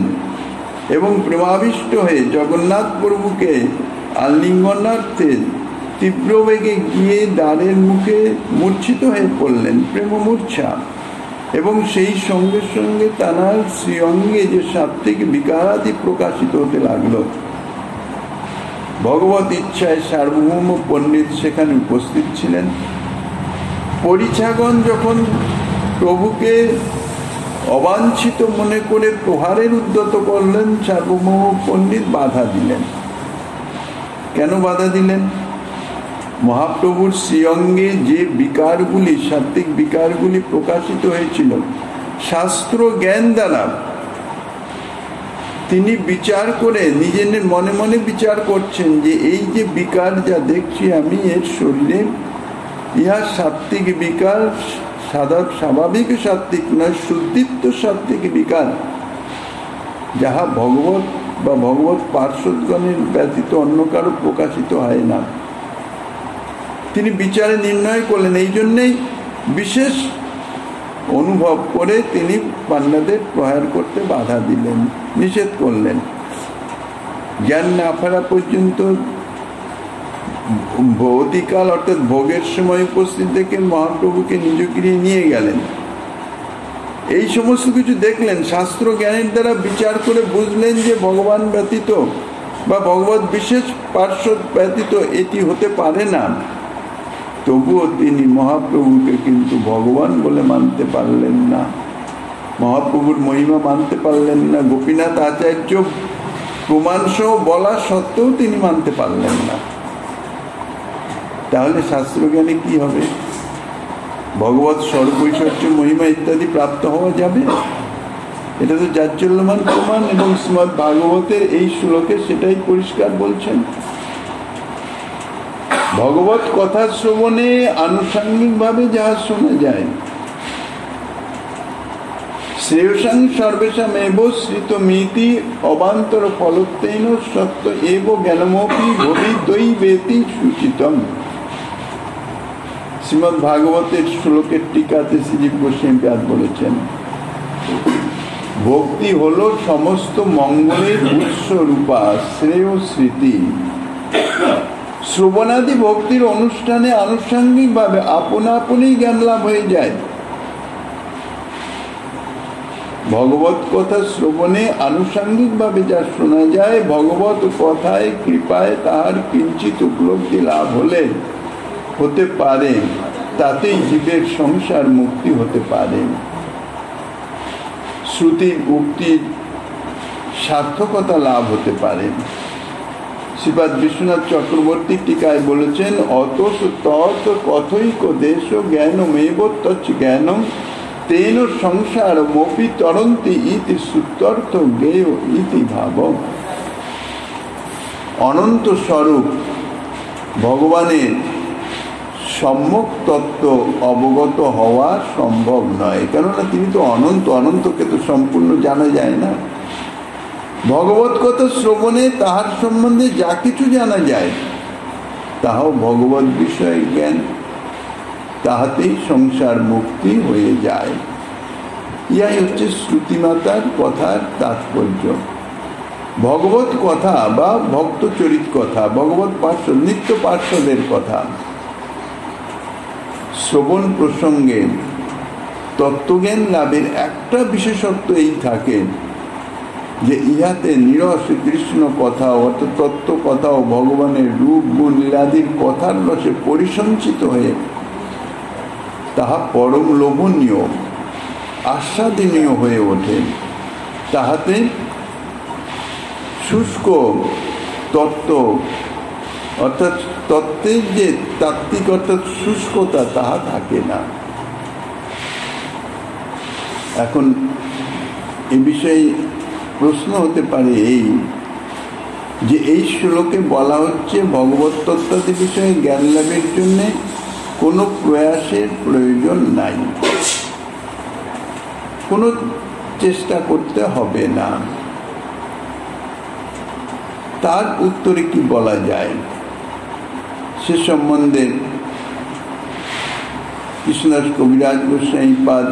এবং প্রেমাবিষ্ট হয়ে জগন্নাথ প্রভুকে আলিঙ্গনার্থে তীব্র বেগে গিয়ে দ্বারের মুখে মূর্ছিত হয়ে পড়লেন, প্রেমমূর্ছা, এবং সেই সঙ্গে সঙ্গে তাঁর শ্রীঅঙ্গে যে সাত্ত্বিক বিকারাদি প্রকাশিত হতে লাগলো। ভগবত ইচ্ছায় সার্বভৌম পণ্ডিত সেখানে উপস্থিত ছিলেন। পরিছাগণ যখন প্রভুকে অবাঞ্ছিত মনে করে প্রহারের উদ্যত করলেন, সার্বভৌম পণ্ডিত বাধা দিলেন। কেন বাধা দিলেন? মহাপ্রভুর শ্রীঅঙ্গে যে বিকারগুলি, সাত্ত্বিক বিকারগুলি প্রকাশিত হয়েছিল, শাস্ত্র জ্ঞান দ্বারা তিনি বিচার করে নিজের মনে মনে বিচার করছেন যে এই যে বিকার যা দেখছি আমি এর শরীরে, ইহা সাত্ত্বিক বিকার, স্বাভাবিক সাত্ত্বিক নয়, শুদ্ধিত্ব সাত্ত্বিক বিকার, যাহা ভগবত বা ভগবত পার্শ্বদগণের ব্যতীত অন্য কারো প্রকাশিত হয় না। তিনি বিচারে নির্ণয় করলেন। এই জন্যেই বিশেষ অনুভব করে তিনি পাণ্ডাদের প্রহার করতে বাধা দিলেন, নিষেধ করলেন। জ্ঞান না ফেরা পর্যন্ত ভৌতিকাল অর্থাৎ ভোগের সময় উপস্থিত দেখে মহাপ্রভুকে নিজ গৃহে নিয়ে গেলেন। এই সমস্ত কিছু দেখলেন, শাস্ত্র জ্ঞানের দ্বারা বিচার করে বুঝলেন যে ভগবান ব্যতীত বা ভগবত বিশেষ পার্শ্বদ ব্যতীত এটি হতে পারে না। তবুও তিনি মহাপ্রভুকে কিন্তু ভগবান বলে মানতে পারলেন না, মহাপ্রভুর মহিমা মানতে পারলেন না। গোপীনাথ আচার্য প্রমাণ সহ বলা সত্ত্বেও তিনি মানতে পারলেন না। তাহলে শাস্ত্রজ্ঞানে কি হবে? ভগবত স্বরূপৈশ্বর্য মহিমা ইত্যাদি প্রাপ্ত হওয়া যাবে? এটা তো জাজ্জল্যমান প্রমাণ, এবং শ্রীমদ্ ভাগবতের এই শ্লোকে সেটাই পরিষ্কার বলছেন। ভগবত কথা শ্রবণে আনুষঙ্গিকভাবে যাহা শোনা যায়, শ্রেয়সাং সর্বেষাং এব শ্রিতমিতি অবান্তর ফলত্বেন সত্য এব জ্ঞানমপি ভবিদৈবেতি সূচিতম। শ্রীমদ্ ভাগবতের শ্লোকের টিকাতে শ্রীজীব গোস্বামীপাদ বলেছেন, ভক্তি হলো সমস্ত মঙ্গলের উৎস রূপা শ্রেয় স্মৃতি। শ্রবণাদি ভক্তির অনুষ্ঠানে আনুষঙ্গিক ভাবে আপনা আপনি জ্ঞান লাভ হয়ে যায়। ভগবত কথা শ্রবণে আনুষঙ্গিক ভাবে যা শোনা যায়, ভগবত কথায় কৃপায় তাহার কিঞ্চিত উপলব্ধি লাভ হতে পারে, তাতেই জীবের সংসার মুক্তি হতে পারে। শ্রুতির উক্তির সার্থকতা লাভ হতে পারে। শ্রীপাদ বিশ্বনাথ চক্রবর্তী টিকায় বলেছেন, অতস তৎ কথৈক দেশ জ্ঞানমেব তচ্ জ্ঞানম তেন সংসার মপি তরন্তি ইতি সূত্রার্থ জ্ঞেয় ইতি ভাব। অনন্ত স্বরূপ ভগবানের সম্যক তত্ত্ব অবগত হওয়া সম্ভব নয়, কেননা তিনি তো অনন্ত, অনন্তকে তো সম্পূর্ণ জানা যায় না। ভগবত কথা শ্রবণে তাহার সম্বন্ধে যা কিছু জানা যায় তাহাও ভগবত বিষয় জ্ঞান, তাহাতেই সংসার মুক্তি হয়ে যায়। ইহাই হচ্ছে শ্রুতিমাতার কথার তাৎপর্য। ভগবত কথা বা ভক্ত চরিত কথা, ভগবত পার্শ্বদ, নিত্য পার্শ্বদের কথা শ্রবণ প্রসঙ্গে তত্ত্বজ্ঞান লাভের একটা বিশেষত্ব এই থাকে যে ইহাতে নিরস কৃষ্ণ কথা অর্থাৎ তত্ত্ব কথা ও ভগবানের রূপ গুণ লীলাদির কথার রসে পরিসঞ্চিত হয়ে তাহা পরম লোভনীয়, আস্বাদনীয় হয়ে ওঠে। তাহাতে শুষ্ক তত্ত্ব, অর্থাৎ তত্ত্বের যে তাত্ত্বিক অর্থাৎ শুষ্কতা, তাহা থাকে না। এখন এ বিষয়ে প্রশ্ন হতে পারে এই যে এই শ্লোকে বলা হচ্ছে ভগবত তত্ত্বাদি বিষয়ে জ্ঞান লাভের জন্য কোনো প্রয়াসের প্রয়োজন নাই, কোনো চেষ্টা করতে হবে না। তার উত্তরে কি বলা যায় সে সম্বন্ধে কৃষ্ণদাস কবিরাজ গোস্বামী পাদ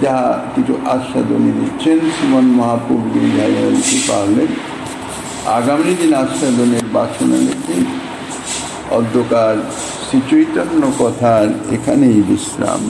যাহা কিছু আস্বাদনী দিচ্ছেন, শ্রীমন মহাপ্রভু কৃপা হলেন আগামী দিন আস্বাদনের বাসনা রেখে অধ্যকার শ্রী চৈতন্য কথার এখানেই বিশ্রাম।